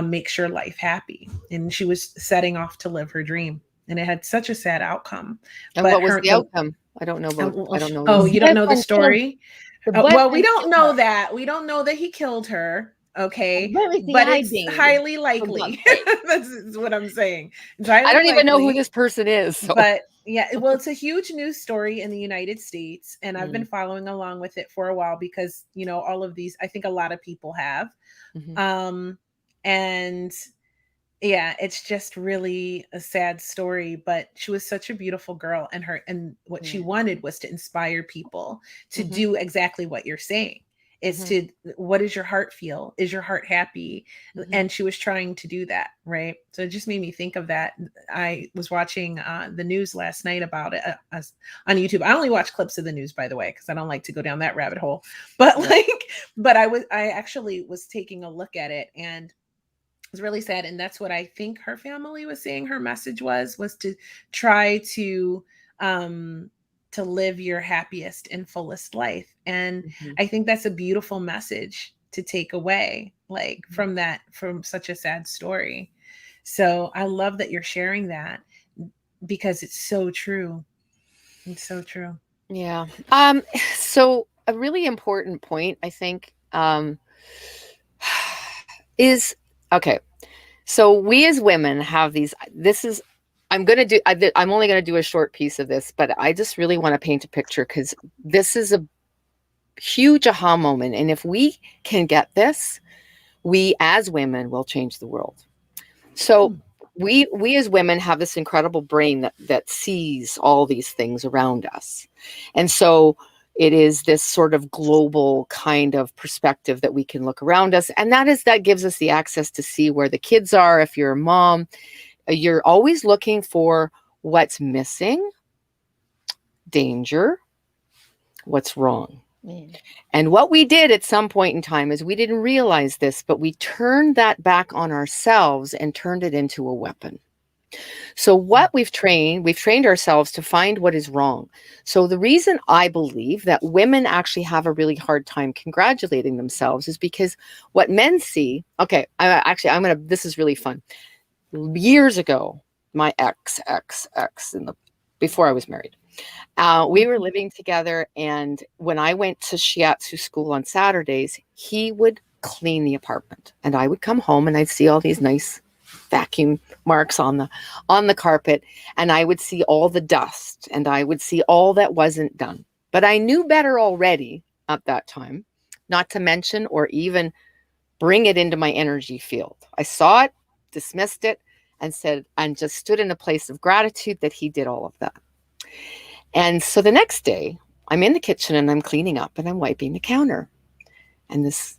[SPEAKER 1] makes your life happy. And she was setting off to live her dream, and it had such a sad outcome.
[SPEAKER 3] And
[SPEAKER 1] But
[SPEAKER 3] what was
[SPEAKER 1] her
[SPEAKER 3] the
[SPEAKER 1] the
[SPEAKER 3] outcome? I don't know about. I don't know
[SPEAKER 2] the
[SPEAKER 1] oh,
[SPEAKER 3] this.
[SPEAKER 1] you don't know the
[SPEAKER 2] boyfriend killed
[SPEAKER 1] story?
[SPEAKER 2] the
[SPEAKER 1] Well, we
[SPEAKER 2] boyfriend
[SPEAKER 1] don't
[SPEAKER 2] killed
[SPEAKER 1] know
[SPEAKER 2] her.
[SPEAKER 1] that. We don't know that he killed her. Okay,
[SPEAKER 2] Where is he
[SPEAKER 1] but it's
[SPEAKER 2] hiding?
[SPEAKER 1] highly
[SPEAKER 2] For God's
[SPEAKER 1] likely.
[SPEAKER 2] sake.
[SPEAKER 1] That's what I'm saying. It's
[SPEAKER 3] I
[SPEAKER 1] highly
[SPEAKER 3] don't even know who
[SPEAKER 1] likely.
[SPEAKER 3] this person is. So.
[SPEAKER 1] But yeah, well, it's a huge news story in the United States, and I've been
[SPEAKER 3] Mm.
[SPEAKER 1] following along with it for a while because, all of these, I think a lot of people have.
[SPEAKER 3] Mhm.
[SPEAKER 1] And yeah, it's just really a sad story, but she was such a beautiful girl, and what she
[SPEAKER 2] Yeah.
[SPEAKER 1] wanted was to inspire people to
[SPEAKER 3] Mhm.
[SPEAKER 1] do exactly what you're saying. Is
[SPEAKER 3] Mhm.
[SPEAKER 1] to, what does your heart feel? Is your heart happy?
[SPEAKER 3] Mhm.
[SPEAKER 1] And she was trying to do that, right? So it just made me think of that. I was watching the news last night about it on YouTube. I only watch clips of the news, by the way, because I don't like to go down that rabbit hole. But
[SPEAKER 3] Yeah.
[SPEAKER 1] but I actually was taking a look at it, and was really sad. And that's what I think her family was saying her message was to try um to live your happiest and fullest life. And
[SPEAKER 3] Mhm.
[SPEAKER 1] I think that's a beautiful message to take away, like
[SPEAKER 3] Mhm.
[SPEAKER 1] from such a sad story. So I love that you're sharing that, because it's so true. It's so true.
[SPEAKER 3] Yeah. So a really important point, I think, is okay. So we as women have these. This is. I'm gonna do. I'm only gonna do a short piece of this, but I just really want to paint a picture because this is a huge aha moment, and if we can get this, we as women will change the world. So we as women have this incredible brain that sees all these things around us. And so it is this sort of global kind of perspective that we can look around us. And that gives us the access to see where the kids are. If you're a mom, you're always looking for what's missing, danger, what's wrong.
[SPEAKER 2] Yeah.
[SPEAKER 3] And what we did at some point in time is we didn't realize this, but we turned that back on ourselves and turned it into a weapon. So what we've trained ourselves to find what is wrong. So the reason I believe that women actually have a really hard time congratulating themselves is because what men see, okay, this is really fun. Years ago, my ex before I was married, we were living together, and when I went to shiatsu school on Saturdays, he would clean the apartment, and I would come home and I'd see all these nice vacuum marks on the carpet, and I would see all the dust, and I would see all that wasn't done. But I knew better already at that time not to mention or even bring it into my energy field. I saw it, dismissed it, and just stood in a place of gratitude that he did all of that. And so the next day, I'm in the kitchen and I'm cleaning up and I'm wiping the counter. And this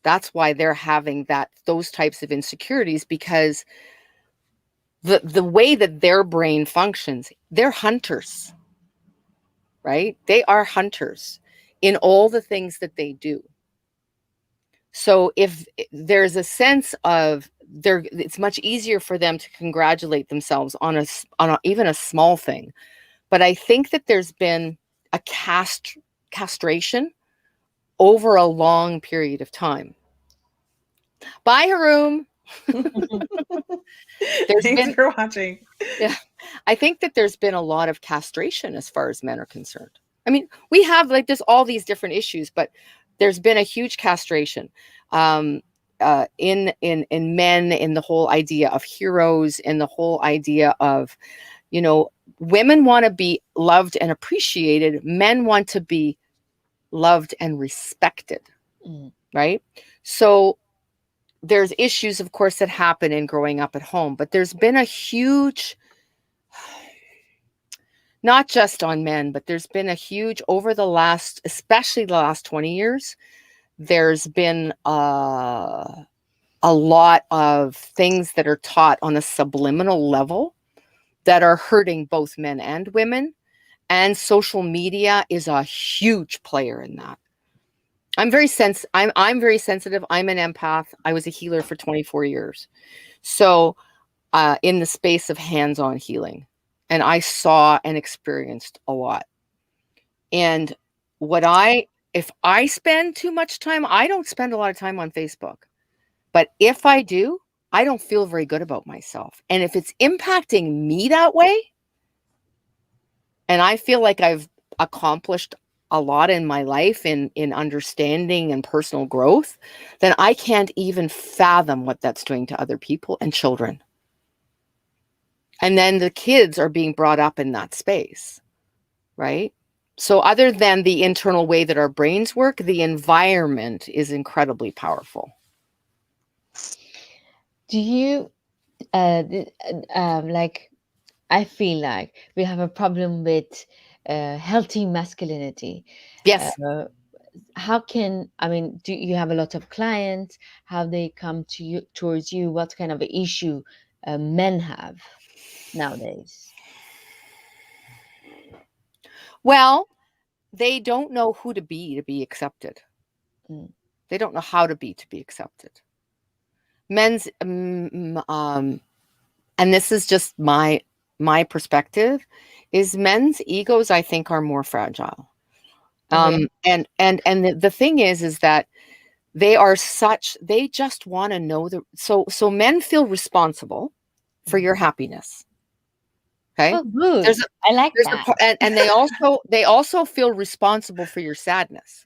[SPEAKER 3] That's why they're having those types of insecurities, because the way that their brain functions, they're hunters, right? They are hunters in all the things that they do. So if there's a sense of it's much easier for them to congratulate themselves on even a small thing. But I think that there's been a castration over a long period of time. Bye, Haroom.
[SPEAKER 1] Thanks for watching.
[SPEAKER 3] Yeah, I think that there's been a lot of castration as far as men are concerned. I mean, we have like there's all these different issues, but there's been a huge castration in men, in the whole idea of heroes, in the whole idea of, you know, women want to be loved and appreciated. Men want to be loved and respected, right? So there's issues, of course, that happen in growing up at home, but there's been a huge, not just on men, but there's been a huge, over the last, especially the last 20 years, there's been a lot of things that are taught on a subliminal level that are hurting both men and women. And social media is a huge player in that. I'm very sensitive. I'm an empath. I was a healer for 24 years. So in the space of hands-on healing, and I saw and experienced a lot. And if I spend too much time, I don't spend a lot of time on Facebook. But if I do, I don't feel very good about myself. And if it's impacting me that way, and I feel like I've accomplished a lot in my life in understanding and personal growth, then I can't even fathom what that's doing to other people and children. And then the kids are being brought up in that space, right? So other than the internal way that our brains work, the environment is incredibly powerful.
[SPEAKER 2] Do you, like, I feel like we have a problem with healthy masculinity.
[SPEAKER 3] Yes.
[SPEAKER 2] Do you have a lot of clients? How they come to you, towards you? What kind of issue men have nowadays?
[SPEAKER 3] Well, they don't know who to be accepted. They don't know how to be accepted. Men's, and this is just my perspective, is men's egos, I think, are more fragile. And the thing is that they just want to know so men feel responsible for your happiness. Okay.
[SPEAKER 2] Oh, good. I like that.
[SPEAKER 3] And they also feel responsible for your sadness.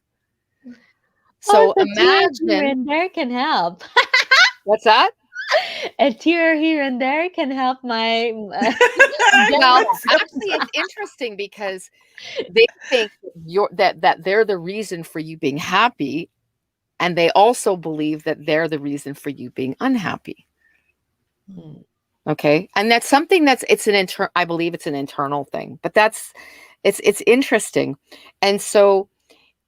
[SPEAKER 3] So imagine
[SPEAKER 2] here and there can help.
[SPEAKER 3] What's that?
[SPEAKER 2] A tear here and there can help my.
[SPEAKER 3] Well, actually, it's interesting because they think that they're the reason for you being happy, and they also believe that they're the reason for you being unhappy. Okay, and that's something I believe it's an internal thing, but it's interesting, and so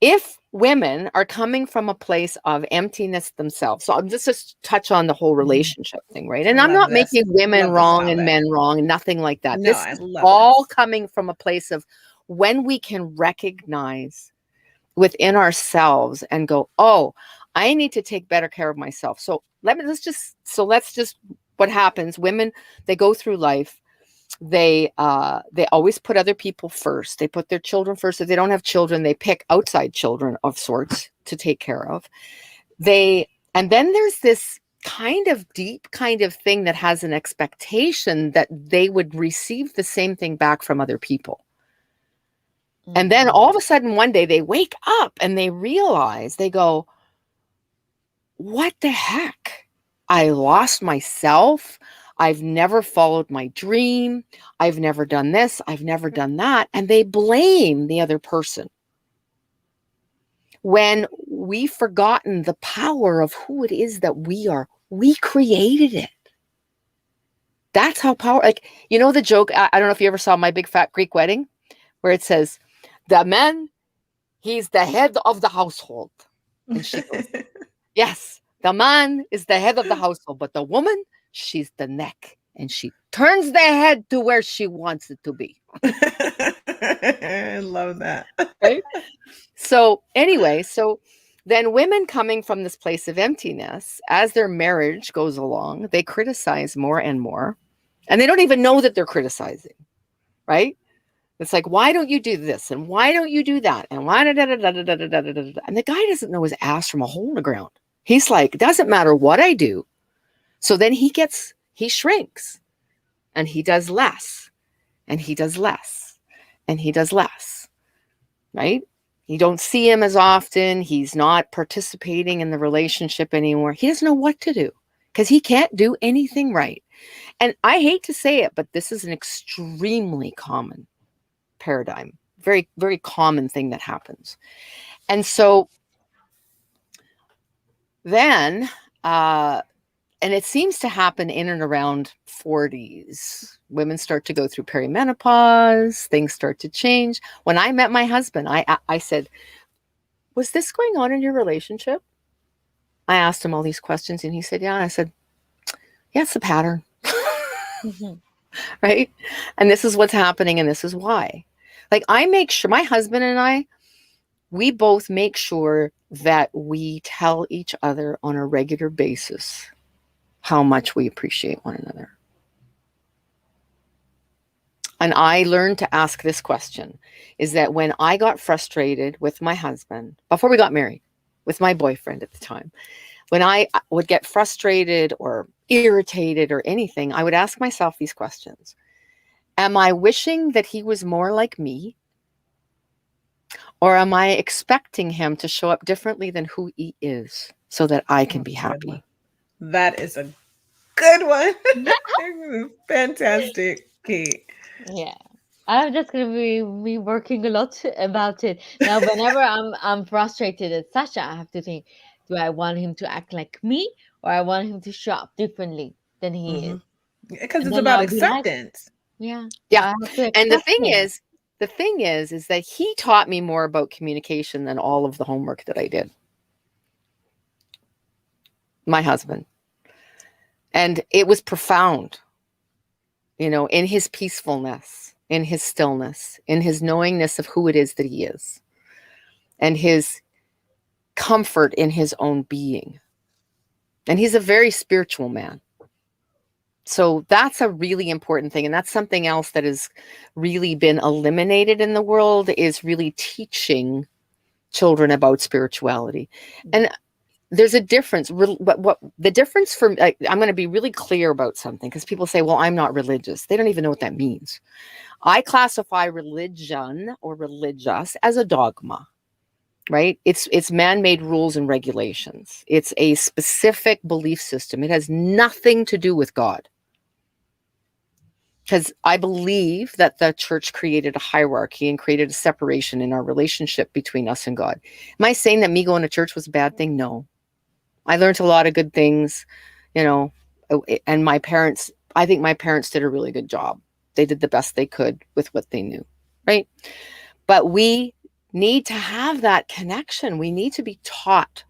[SPEAKER 3] if women are coming from a place of emptiness themselves, so I'll just touch on the whole relationship thing, right? And I'm not making women wrong and men wrong, nothing like that.
[SPEAKER 1] No,
[SPEAKER 3] this is all coming from a place of when we can recognize within ourselves and go, oh, I need to take better care of myself. So let's just what happens, women, they go through life. They always put other people first. They put their children first. If they don't have children, they pick outside children of sorts to take care of. And then there's this kind of deep kind of thing that has an expectation that they would receive the same thing back from other people. And then all of a sudden one day they wake up and they realize, they go, what the heck? I lost myself. I've never followed my dream. I've never done this. I've never done that. And they blame the other person. When we've forgotten the power of who it is that we are, we created it. That's how the joke, I don't know if you ever saw My Big Fat Greek Wedding, where it says, the man, he's the head of the household. And she goes, Yes, the man is the head of the household, but the woman, she's the neck, and she turns the head to where she wants it to be.
[SPEAKER 1] I love that.
[SPEAKER 3] Right? So anyway, so then women coming from this place of emptiness, as their marriage goes along, they criticize more and more, and they don't even know that they're criticizing, right? It's like, why don't you do this? And why don't you do that? And why da, da, da, da, da, da, da, da, da, da. And the guy doesn't know his ass from a hole in the ground. He's like, it doesn't matter what I do. So then he shrinks, and he does less, and he does less, and he does less, right? You don't see him as often. He's not participating in the relationship anymore. He doesn't know what to do because he can't do anything right. And I hate to say it, but this is an extremely common paradigm, very, very common thing that happens. And so then, and it seems to happen in and around 40s. Women start to go through perimenopause. Things start to change. When I met my husband, I said, was this going on in your relationship? I asked him all these questions, and he said, yeah. I said, yeah, it's a pattern. Right? And this is what's happening, and this is why. Like, I make sure, my husband and I, we both make sure that we tell each other on a regular basis how much we appreciate one another. And I learned to ask this question, is that when I got frustrated with my husband, before we got married, with my boyfriend at the time, when I would get frustrated or irritated or anything, I would ask myself these questions. Am I wishing that he was more like me? Or am I expecting him to show up differently than who he is so that I can be happy?
[SPEAKER 1] That is a good one. Fantastic, Kate.
[SPEAKER 2] Yeah. I'm just gonna be working a lot about it. Now whenever I'm frustrated at Sasha, I have to think, do I want him to act like me or I want him to show up differently than he is?
[SPEAKER 1] Because
[SPEAKER 2] And
[SPEAKER 1] it's
[SPEAKER 2] then
[SPEAKER 1] about
[SPEAKER 2] I'll be like,
[SPEAKER 1] acceptance.
[SPEAKER 2] yeah.
[SPEAKER 3] Yeah.
[SPEAKER 2] I have to
[SPEAKER 3] And the
[SPEAKER 2] accept
[SPEAKER 3] thing
[SPEAKER 2] him.
[SPEAKER 3] is that he taught me more about communication than all of the homework that I did. My husband. And it was profound, you know, in his peacefulness, in his stillness, in his knowingness of who it is that he is, and his comfort in his own being. And he's a very spiritual man. So that's a really important thing. And that's something else that has really been eliminated in the world, is really teaching children about spirituality. And there's a difference. What the difference for, I'm going to be really clear about something, because people say, well, I'm not religious. They don't even know what that means. I classify religion or religious as a dogma, right? It's man-made rules and regulations. It's a specific belief system. It has nothing to do with God. Because I believe that the church created a hierarchy and created a separation in our relationship between us and God. Am I saying that me going to church was a bad thing? No. I learned a lot of good things, you know, and my parents, I think my parents did a really good job. They did the best they could with what they knew, right? But we need to have that connection. We need to be taught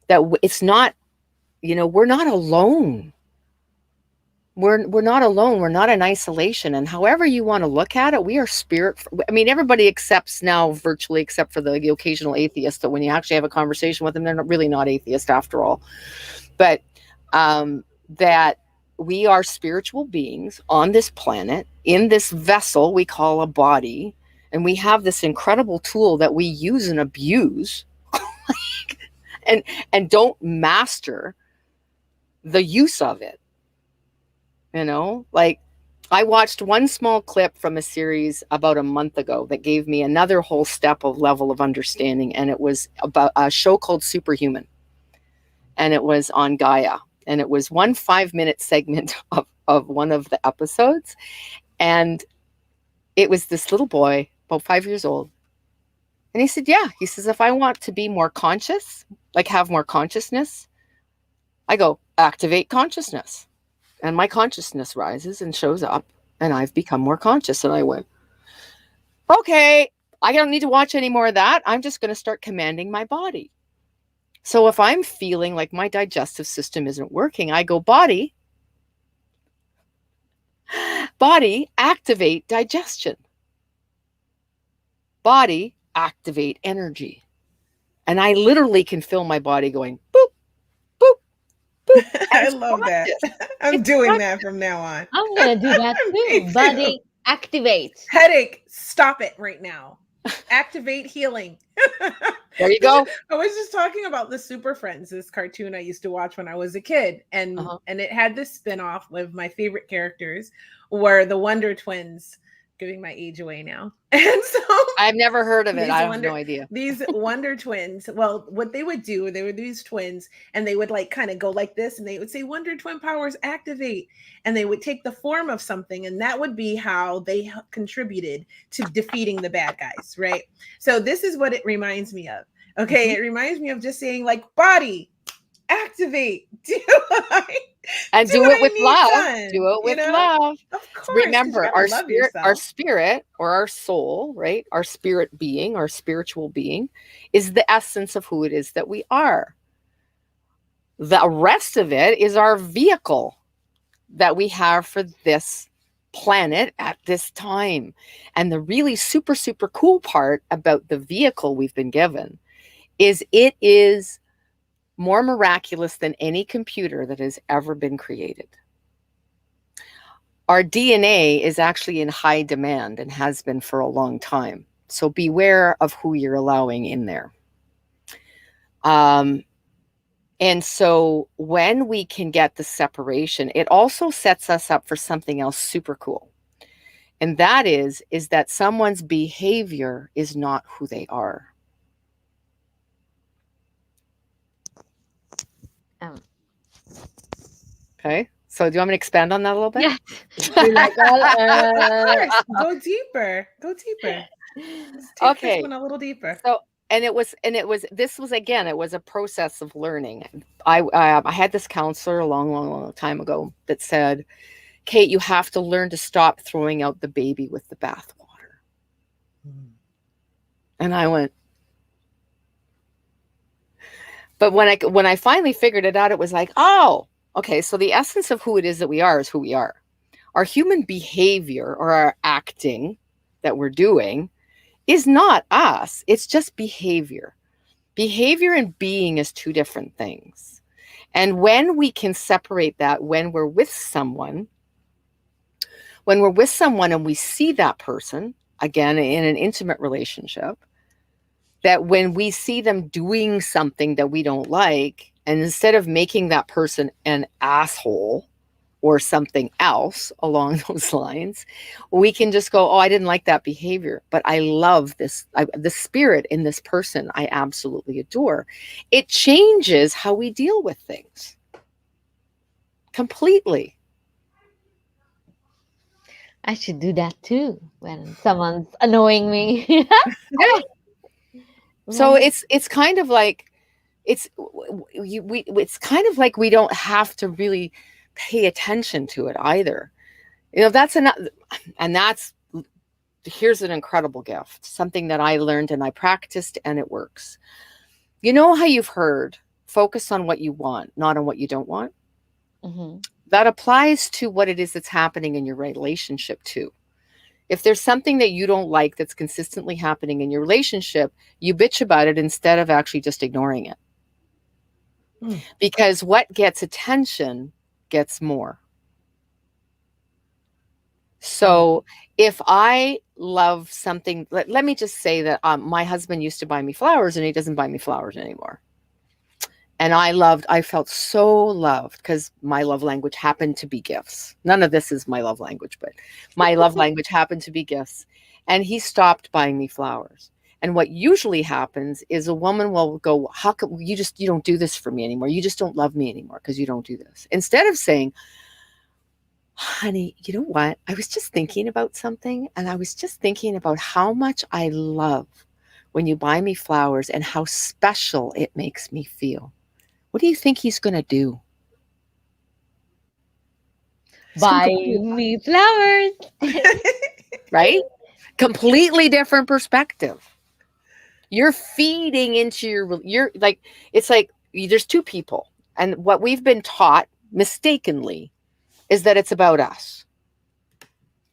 [SPEAKER 3] that it's not, you know, we're not alone. We're not alone. We're not in isolation. And however you want to look at it, we are spirit. I mean, everybody accepts now, virtually, except for the occasional atheist, that when you actually have a conversation with them, they're really not atheist after all. But that we are spiritual beings on this planet, in this vessel we call a body, and we have this incredible tool that we use and abuse and don't master the use of it. You know, like, I watched one small clip from a series about a month ago that gave me another whole step of level of understanding. And it was about a show called Superhuman. And it was on Gaia. And it was 1 5-minute segment of one of the episodes. And it was this little boy, about 5 years old. And he said, yeah, he says, if I want to be more conscious, like have more consciousness, I go, activate consciousness. And my consciousness rises and shows up, and I've become more conscious. And I went, okay, I don't need to watch any more of that. I'm just going to start commanding my body. So if I'm feeling like my digestive system isn't working, I go, body, activate digestion. Body, activate energy. And I literally can feel my body going boop, boop, boop. And
[SPEAKER 1] I
[SPEAKER 3] it's
[SPEAKER 1] love that.
[SPEAKER 3] practice.
[SPEAKER 1] I'm
[SPEAKER 3] It's
[SPEAKER 1] doing
[SPEAKER 3] practice.
[SPEAKER 1] that from now on.
[SPEAKER 2] I'm gonna do that
[SPEAKER 1] Me
[SPEAKER 2] too.
[SPEAKER 1] too.
[SPEAKER 2] Body activate.
[SPEAKER 1] Headache, stop it right now. Activate healing.
[SPEAKER 3] There you go.
[SPEAKER 1] I was just talking about the Super Friends, this cartoon I used to watch when I was a kid, and
[SPEAKER 3] Uh-huh.
[SPEAKER 1] it had this spin-off with my favorite characters were the Wonder Twins, giving my age away now. And so
[SPEAKER 3] I've never heard of it.
[SPEAKER 1] these
[SPEAKER 3] I have no idea.
[SPEAKER 1] these Wonder Twins, well, what they would do, they were these twins, and they would like kind of go like this, and they would say Wonder Twin powers activate, and they would take the form of something, and that would be how they contributed to defeating the bad guys, right? So this is what it reminds me of. Okay, it reminds me of just saying like body activate,
[SPEAKER 3] And do
[SPEAKER 1] what
[SPEAKER 3] it
[SPEAKER 1] I
[SPEAKER 3] with
[SPEAKER 1] need
[SPEAKER 3] love.
[SPEAKER 1] done,
[SPEAKER 3] Do it
[SPEAKER 1] you
[SPEAKER 3] with
[SPEAKER 1] know?
[SPEAKER 3] love.
[SPEAKER 1] Of course, 'cause you
[SPEAKER 3] Remember,
[SPEAKER 1] gotta
[SPEAKER 3] our
[SPEAKER 1] love
[SPEAKER 3] spirit or our soul, right? Our spirit being, our spiritual being is the essence of who it is that we are. The rest of it is our vehicle that we have for this planet at this time. And the really super, super cool part about the vehicle we've been given is it is more miraculous than any computer that has ever been created. Our DNA is actually in high demand and has been for a long time. So beware of who you're allowing in there. And so when we can get the separation, it also sets us up for something else super cool. And that is that someone's behavior is not who they are. Okay. So do you want me to expand on that a little bit?
[SPEAKER 2] Yeah. Like,
[SPEAKER 1] Of course, go deeper. Go deeper. Let's take
[SPEAKER 3] Okay.
[SPEAKER 1] this one a little deeper.
[SPEAKER 3] So, this was, again, it was a process of learning. I had this counselor a long time ago that said, Kate, you have to learn to stop throwing out the baby with the bathwater. And I went, but when I finally figured it out, it was like, oh, okay, so the essence of who it is that we are is who we are. Our human behavior or our acting that we're doing is not us. It's just behavior. Behavior and being is two different things. And when we can separate that, when we're with someone and we see that person, again, in an intimate relationship, that when we see them doing something that we don't like, and instead of making that person an asshole or something else along those lines, we can just go, oh, I didn't like that behavior, but I love this, the spirit in this person I absolutely adore. It changes how we deal with things completely.
[SPEAKER 2] I should do that too when someone's annoying me.
[SPEAKER 3] Yeah. So it's kind of like it's kind of like we don't have to really pay attention to it either. You know, that's here's an incredible gift, something that I learned and I practiced and it works. You know how you've heard, focus on what you want, not on what you don't want?
[SPEAKER 2] Mm-hmm.
[SPEAKER 3] That applies to what it is that's happening in your relationship too. If there's something that you don't like that's consistently happening in your relationship, you bitch about it instead of actually just ignoring it. Because what gets attention gets more. So if I love something, let me just say that my husband used to buy me flowers and he doesn't buy me flowers anymore. And I felt so loved because my love language happened to be gifts. None of this is my love language, but my love language happened to be gifts. And he stopped buying me flowers. And what usually happens is a woman will go, how come you don't do this for me anymore? You just don't love me anymore because you don't do this. Instead of saying, honey, you know what? I was just thinking about something, and I was just thinking about how much I love when you buy me flowers and how special it makes me feel. What do you think he's going to do?
[SPEAKER 2] Buy me flowers.
[SPEAKER 3] Right? Completely different perspective. You're feeding into you're like, it's like there's two people. And what we've been taught mistakenly is that it's about us.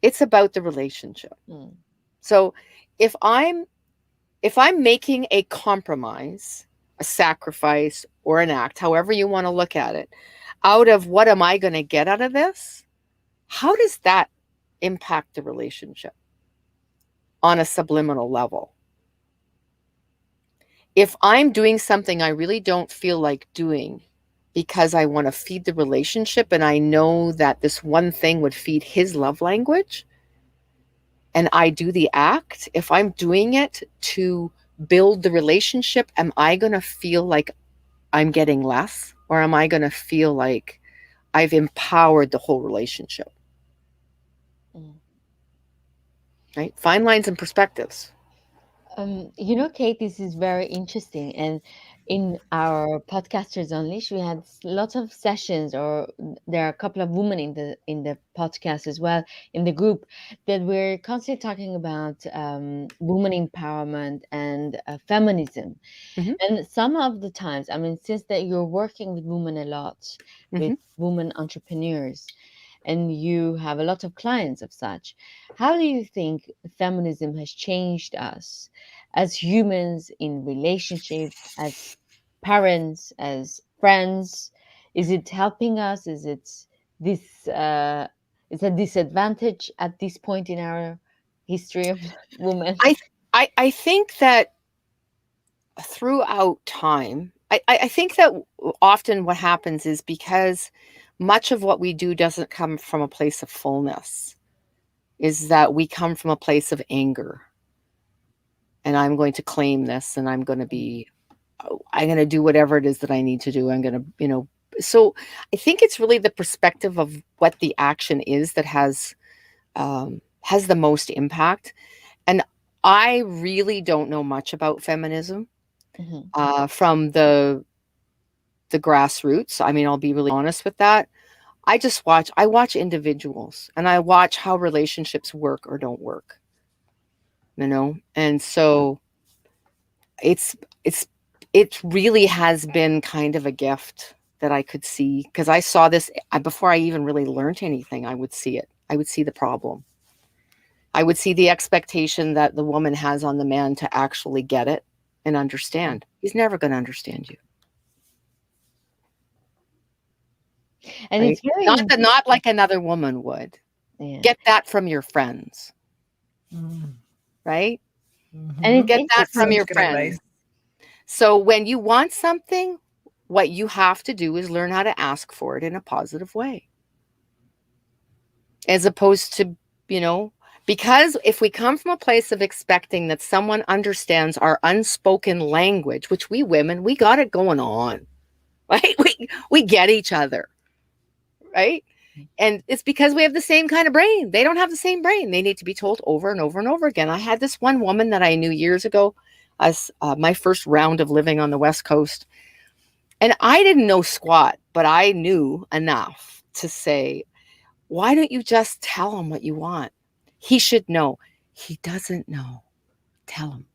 [SPEAKER 3] It's about the relationship.
[SPEAKER 2] Mm.
[SPEAKER 3] So if I'm making a compromise, a sacrifice, or an act, however you want to look at it, out of what am I going to get out of this? How does that impact the relationship on a subliminal level? If I'm doing something I really don't feel like doing because I want to feed the relationship and I know that this one thing would feed his love language, and I do the act, if I'm doing it to build the relationship, am I going to feel like I'm getting less, or am I going to feel like I've empowered the whole relationship?
[SPEAKER 2] Mm.
[SPEAKER 3] Right? Fine lines and perspectives.
[SPEAKER 2] Kate, this is very interesting. And in our Podcasters Unleashed, we had lots of sessions, or there are a couple of women in the podcast as well, in the group, that we're constantly talking about woman empowerment and feminism.
[SPEAKER 3] Mm-hmm.
[SPEAKER 2] And some of the times, I mean, since that you're working with women a lot, with women entrepreneurs, and you have a lot of clients of such, how do you think feminism has changed us as humans, in relationship, as parents, as friends? Is it helping us? Is it this is a disadvantage at this point in our history of women?
[SPEAKER 3] I think that throughout time, I think that often what happens is because much of what we do doesn't come from a place of fullness, is that we come from a place of anger. And I'm going to claim this, and I'm going to do whatever it is that I need to do. I'm going to, so I think it's really the perspective of what the action is that has the most impact. And I really don't know much about feminism. From the grassroots. I mean, I'll be really honest with that. I watch individuals, and I watch how relationships work or don't work, and so it really has been kind of a gift that I could see, because I saw this before I even really learned anything. I would see it. I would see the problem. I would see the expectation that the woman has on the man to actually get it and understand. He's never going to understand you.
[SPEAKER 2] And
[SPEAKER 3] right?
[SPEAKER 2] it's very
[SPEAKER 3] not like another woman would.
[SPEAKER 2] Yeah.
[SPEAKER 3] Get that from your friends. Right?
[SPEAKER 2] And
[SPEAKER 3] Get that from your friends.
[SPEAKER 1] Advice.
[SPEAKER 3] So when you want something, what you have to do is learn how to ask for it in a positive way. As opposed to, because if we come from a place of expecting that someone understands our unspoken language, which we women, we got it going on, right? We get each other, right? And it's because we have the same kind of brain. They don't have the same brain. They need to be told over and over and over again. I had this one woman that I knew years ago, as my first round of living on the West Coast. And I didn't know squat, but I knew enough to say, why don't you just tell him what you want? He should know. He doesn't know. Tell him.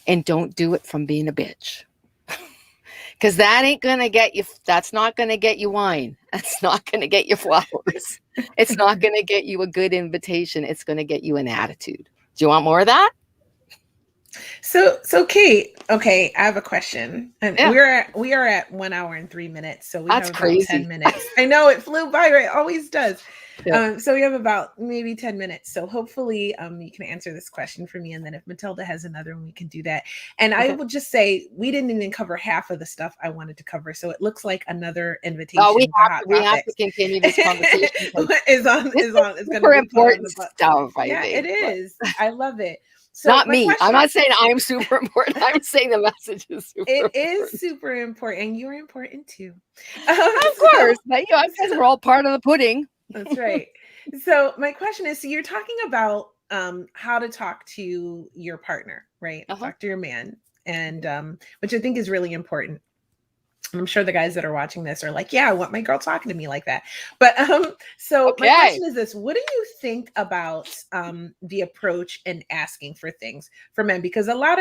[SPEAKER 3] And don't do it from being a bitch. Because that ain't going to get you, that's not going to get you wine. That's not going to get you flowers. It's not going to get you a good invitation. It's going to get you an attitude. Do you want more of that?
[SPEAKER 1] So Kate, okay, I have a question. And we are at 1 hour and 3 minutes. So we
[SPEAKER 3] That's
[SPEAKER 1] have about
[SPEAKER 3] crazy.
[SPEAKER 1] 10 minutes. I know it flew by, right? It always does.
[SPEAKER 3] Yeah.
[SPEAKER 1] So we have about maybe 10 minutes. So hopefully you can answer this question for me. And then if Matilda has another one, we can do that. And I will just say, we didn't even cover half of the stuff I wanted to cover. So it looks like another invitation.
[SPEAKER 3] We have to continue this conversation.
[SPEAKER 1] It's going to be
[SPEAKER 3] important stuff.
[SPEAKER 1] Yeah, it is. I love it.
[SPEAKER 3] So not me. I'm not saying I'm super important. I'm saying the message is super important.
[SPEAKER 1] It is super important. You're important too.
[SPEAKER 3] Of course. But I guess we're all part of the pudding.
[SPEAKER 1] That's right. So my question is, so you're talking about how to talk to your partner, right? Talk to your man, and which I think is really important. I'm sure the guys that are watching this are like, yeah, I want my girl talking to me like that. But so my
[SPEAKER 3] Okay.
[SPEAKER 1] question is this: what do you think about the approach in asking for things for men? Because a lot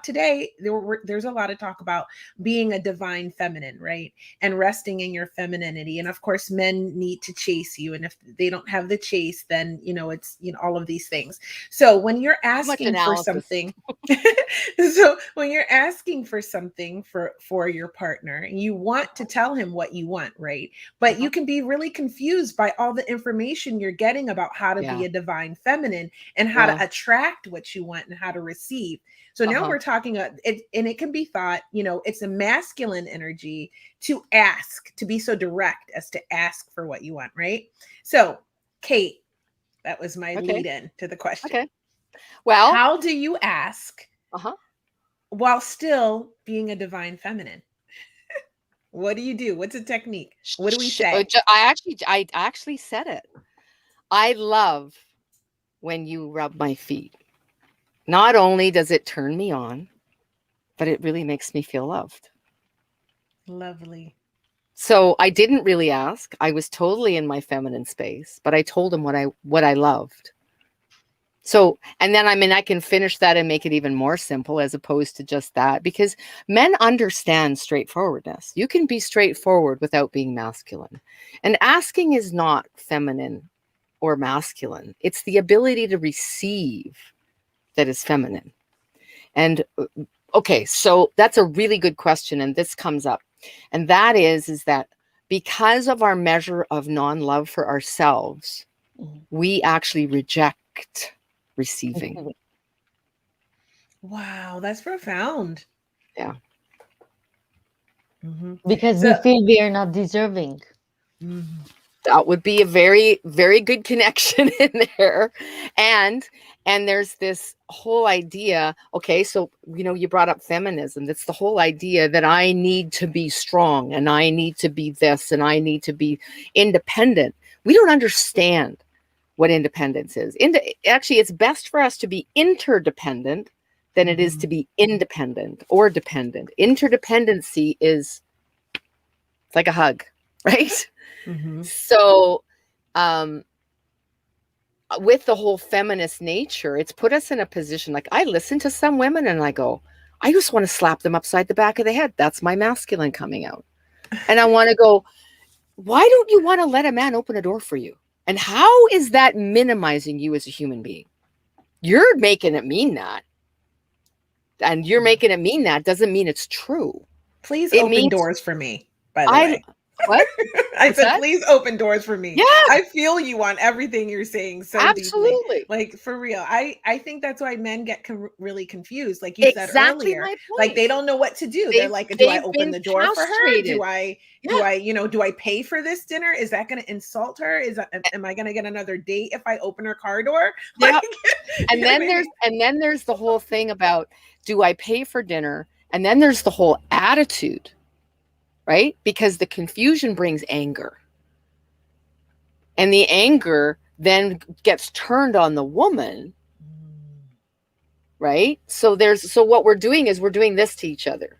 [SPEAKER 1] today there's a lot of talk about being a divine feminine, right? And resting in your femininity. And of course, men need to chase you. And if they don't have the chase, then it's all of these things. So when you're
[SPEAKER 3] Too much
[SPEAKER 1] asking for
[SPEAKER 3] analysis.
[SPEAKER 1] something, so when you're asking for something for your partner, and you want to tell him what you want, right? But you can be really confused by all the information you're getting about how to be a divine feminine and how to attract what you want and how to receive. So now we're talking, and it can be thought, it's a masculine energy to ask, to be so direct as to ask for what you want, right? So, Kate, that was my lead in to the question.
[SPEAKER 3] Okay. Well,
[SPEAKER 1] how do you ask while still being a divine feminine? What do you do? What's a technique? What do we say?
[SPEAKER 3] I actually said it. I love when you rub my feet. Not only does it turn me on, but it really makes me feel loved.
[SPEAKER 1] Lovely.
[SPEAKER 3] So I didn't really ask. I was totally in my feminine space, but I told him what I loved. So, and then, I can finish that and make it even more simple as opposed to just that, because men understand straightforwardness. You can be straightforward without being masculine. And asking is not feminine or masculine. It's the ability to receive that is feminine. And okay, so that's a really good question. And this comes up. And that is that because of our measure of non-love for ourselves, we actually reject receiving.
[SPEAKER 1] Wow, that's profound.
[SPEAKER 3] Yeah.
[SPEAKER 2] Because we feel we are not deserving.
[SPEAKER 3] That would be a very, very good connection in there. And there's this whole idea, okay, so, you brought up feminism. That's the whole idea that I need to be strong and I need to be this and I need to be independent. We don't understand what independence is. Actually, it's best for us to be interdependent than it is to be independent or dependent. Interdependency is like a hug, right? So with the whole feminist nature, it's put us in a position, like I listen to some women and I go, I just want to slap them upside the back of the head. That's my masculine coming out. And I want to go, why don't you want to let a man open a door for you? And how is that minimizing you as a human being? You're making it mean that. And you're making it mean that doesn't mean it's true.
[SPEAKER 1] Please open doors for me, by the way.
[SPEAKER 3] What?
[SPEAKER 1] I said, please open doors for me.
[SPEAKER 3] Yeah.
[SPEAKER 1] I feel you on everything you're saying so
[SPEAKER 3] absolutely
[SPEAKER 1] deeply. Like, for real. I think that's why men get really confused. Like you said earlier, like they don't know what to do. They're like, do I open the door for her? Do I pay for this dinner? Is that going to insult her? Am I going to get another date if I open her car door?
[SPEAKER 3] Like, and then there's the whole thing about, do I pay for dinner? And then there's the whole attitude. Right? Because the confusion brings anger. And the anger then gets turned on the woman. Right? So what we're doing is we're doing this to each other.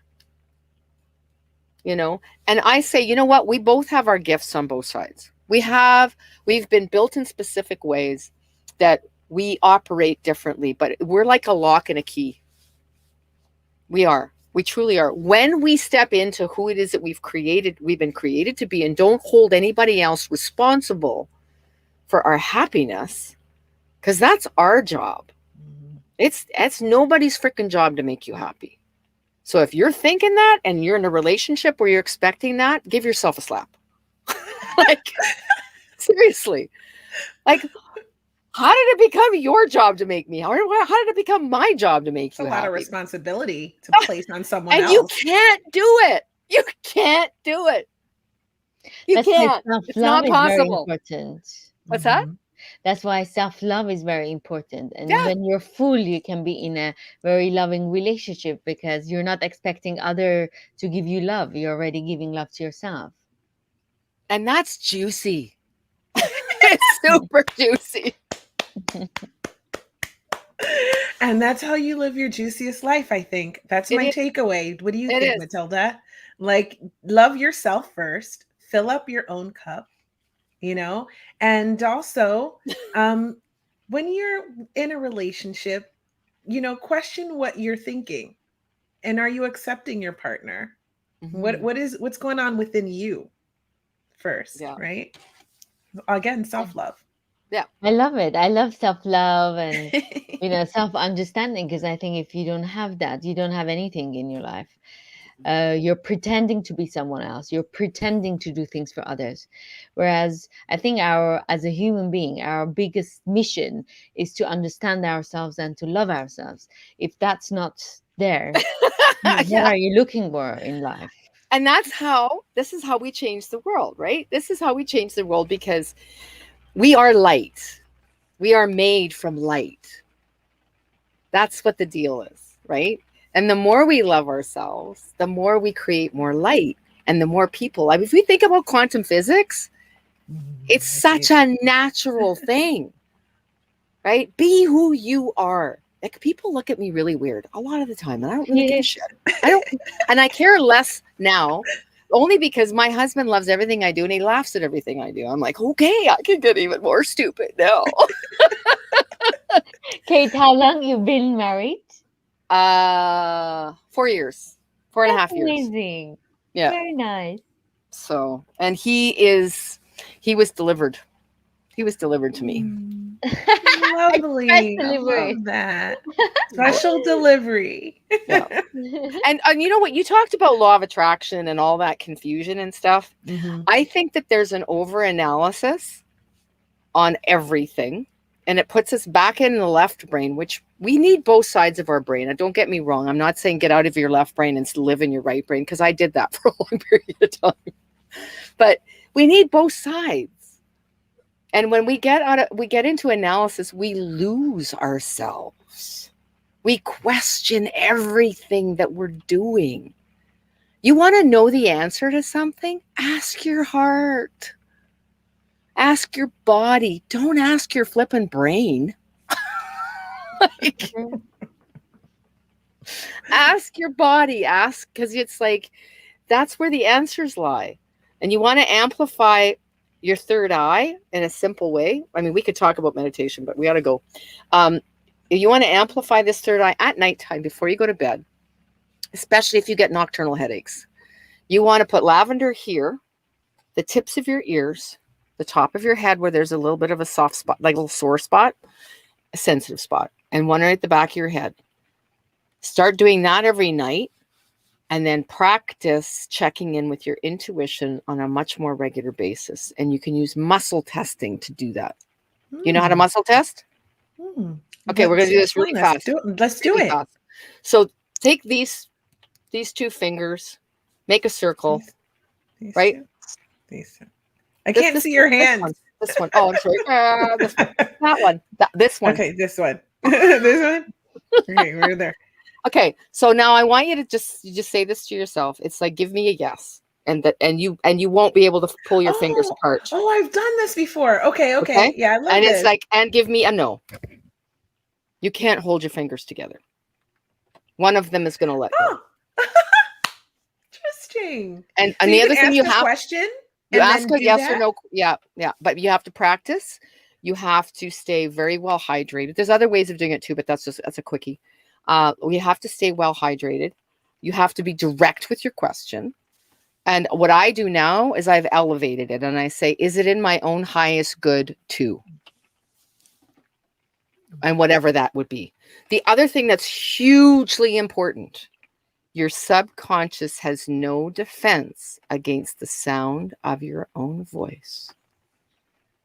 [SPEAKER 3] And I say, you know what? We both have our gifts on both sides. We've been built in specific ways that we operate differently, but we're like a lock and a key. We are. We truly are. When we step into who it is that we've been created to be, and don't hold anybody else responsible for our happiness, because that's our job. It's nobody's freaking job to make you happy. So if you're thinking that and you're in a relationship where you're expecting that, give yourself a slap. Like, seriously. Like, how did it become your job to make me? How did it become my job to make you happy?
[SPEAKER 1] It's a lot of responsibility to place on someone else.
[SPEAKER 3] And you can't do it. You can't do it. You can't. It's not possible.
[SPEAKER 2] Very important.
[SPEAKER 3] What's that?
[SPEAKER 2] That's why self-love is very important. And when you're full, you can be in a very loving relationship because you're not expecting other to give you love. You're already giving love to yourself.
[SPEAKER 3] And that's juicy. It's super juicy.
[SPEAKER 1] And that's how you live your juiciest life, I think. That's my takeaway. What do you think, Matilda? Like, love yourself first, fill up your own cup, and also, um, when you're in a relationship, question what you're thinking, and are you accepting your partner?
[SPEAKER 3] Mhm.
[SPEAKER 1] What's going on within you first,
[SPEAKER 3] Yeah.
[SPEAKER 1] right? Again, self-love.
[SPEAKER 3] Yeah.
[SPEAKER 2] I love it. I love self-love and self-understanding, because I think if you don't have that, you don't have anything in your life. You're pretending to be someone else. You're pretending to do things for others. Whereas I think as a human being, our biggest mission is to understand ourselves and to love ourselves. If that's not there, what
[SPEAKER 3] Yeah.
[SPEAKER 2] are you looking for in life?
[SPEAKER 3] And this is how we change the world, right? This is how we change the world, because we are light. We are made from light. That's what the deal is, right? And the more we love ourselves, the more we create more light, and the more people. I mean, if we think about quantum physics, it's such a natural thing, right? Be who you are. Like, people look at me really weird a lot of the time, and I don't really give a shit. I don't, and I care less now, only because my husband loves everything I do and he laughs at everything I do. I'm like, okay, I can get even more stupid now.
[SPEAKER 2] Kate, how long you been married?
[SPEAKER 3] 4 years, four and a
[SPEAKER 2] That's
[SPEAKER 3] half years.
[SPEAKER 2] amazing.
[SPEAKER 3] Yeah.
[SPEAKER 2] Very nice.
[SPEAKER 3] So, and he was delivered. He was delivered to me.
[SPEAKER 1] Lovely. I
[SPEAKER 2] delivery.
[SPEAKER 1] love that. Special delivery.
[SPEAKER 3] Yeah. And you know what? You talked about law of attraction and all that confusion and stuff.
[SPEAKER 1] Mhm.
[SPEAKER 3] I think that there's an over-analysis on everything, and it puts us back in the left brain, which we need both sides of our brain. And don't get me wrong. I'm not saying get out of your left brain and live in your right brain, because I did that for a long period of time. But we need both sides. And when we get into analysis, we lose ourselves. We question everything that we're doing. You want to know the answer to something? Ask your heart. Ask your body. Don't ask your flippin' brain. Ask your body. Ask, because it's like, that's where the answers lie. And you want to amplify your third eye in a simple way. I mean, we could talk about meditation, but we got to go. You want to amplify this third eye at nighttime before you go to bed, especially if you get nocturnal headaches. You want to put lavender here, the tips of your ears, the top of your head where there's a little bit of a soft spot, like a little sore spot, a sensitive spot, and one right at the back of your head. Start doing that every night, and then practice checking in with your intuition on a much more regular basis. And you can use muscle testing to do that. You know how to muscle test? Okay, we're going to do this really fast.
[SPEAKER 1] Let's do it.
[SPEAKER 3] Fast. So take these two fingers, make a circle, right?
[SPEAKER 1] These two. I can't see your hands.
[SPEAKER 3] This one. Oh, I'm sorry. This one. That one. This one.
[SPEAKER 1] Okay, this one. This one? Okay, we're there.
[SPEAKER 3] Okay, so now I want you to just say this to yourself. It's like, give me a yes, and you won't be able to pull your fingers apart.
[SPEAKER 1] Oh, I've done this before. Okay. Yeah, I love
[SPEAKER 3] and
[SPEAKER 1] this.
[SPEAKER 3] It's like, and give me a no. You can't hold your fingers together. One of them is going to let go.
[SPEAKER 1] Interesting.
[SPEAKER 3] And the other thing you have
[SPEAKER 1] question.
[SPEAKER 3] You ask a yes or no. Yeah. But you have to practice. You have to stay very well hydrated. There's other ways of doing it too, but that's a quickie. You have to stay well hydrated. You have to be direct with your question. And what I do now is I've elevated it, and I say, is it in my own highest good too? And whatever that would be. The other thing that's hugely important, your subconscious has no defense against the sound of your own voice.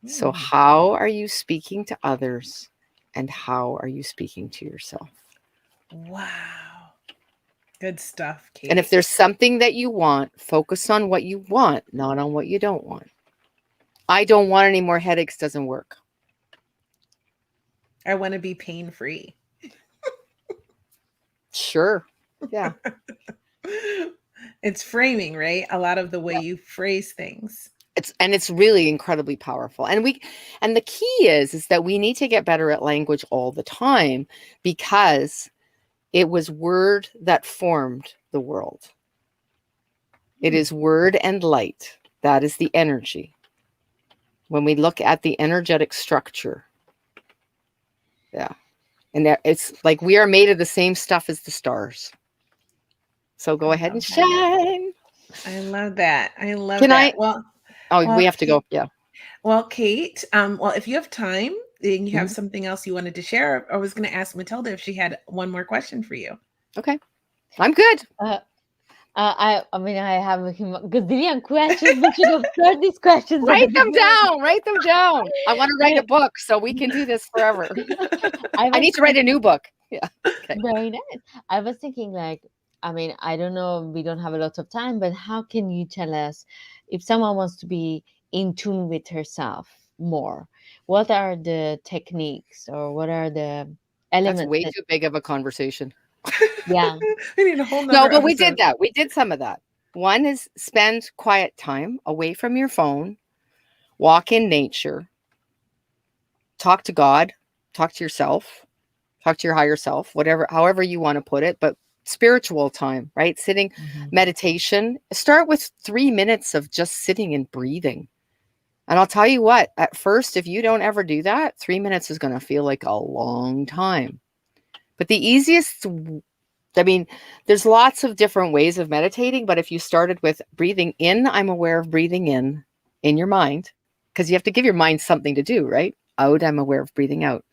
[SPEAKER 3] So how are you speaking to others, and how are you speaking to yourself?
[SPEAKER 1] Wow. Good stuff, Kate.
[SPEAKER 3] And if there's something that you want, focus on what you want, not on what you don't want. I don't want any more headaches doesn't work.
[SPEAKER 1] I want to be pain-free.
[SPEAKER 3] Sure. Yeah.
[SPEAKER 1] It's framing, right? A lot of the way you phrase things.
[SPEAKER 3] It's really incredibly powerful. And the key is that we need to get better at language all the time, because it was word that formed the world. It is word and light. That is the energy. When we look at the energetic structure, yeah. And it's like we are made of the same stuff as the stars. So go ahead and shine.
[SPEAKER 1] I love that. I love
[SPEAKER 3] Can
[SPEAKER 1] that.
[SPEAKER 3] I? Oh,
[SPEAKER 1] Well,
[SPEAKER 3] we have to go. Yeah.
[SPEAKER 1] Well, Kate, well, if you have time and you have
[SPEAKER 3] Mhm.
[SPEAKER 1] something else you wanted to share, I was going to ask Matilda if she had one more question for you.
[SPEAKER 3] Okay. I'm good.
[SPEAKER 2] I mean, I have a gazillion questions. We should have started these questions at the
[SPEAKER 3] Write them
[SPEAKER 2] beginning.
[SPEAKER 3] down. Write them down. I want to write a book so we can do this forever. I need to write a new book. Yeah. Okay.
[SPEAKER 2] Very nice. I was thinking, like, I mean, I don't know, we don't have a lot of time, but how can you tell us if someone wants to be in tune with herself more? What are the techniques or what are the
[SPEAKER 3] That's
[SPEAKER 2] elements
[SPEAKER 3] way
[SPEAKER 2] that,
[SPEAKER 3] too big of a conversation.
[SPEAKER 2] yeah,
[SPEAKER 1] We need a whole
[SPEAKER 3] No,
[SPEAKER 1] nother
[SPEAKER 3] but we did
[SPEAKER 1] episode.
[SPEAKER 3] that. We did some of that. One is spend quiet time away from your phone, walk in nature, talk to God, talk to yourself, talk to your higher self, whatever, however you want to put it, but spiritual time, right? Sitting, meditation. Start with 3 minutes of just sitting and breathing. And I'll tell you what, at first, if you don't ever do that, 3 minutes is going to feel like a long time. But the easiest, I mean, there's lots of different ways of meditating, but if you started with breathing in, I'm aware of breathing in your mind, because you have to give your mind something to do, right? Out, I'm aware of breathing out.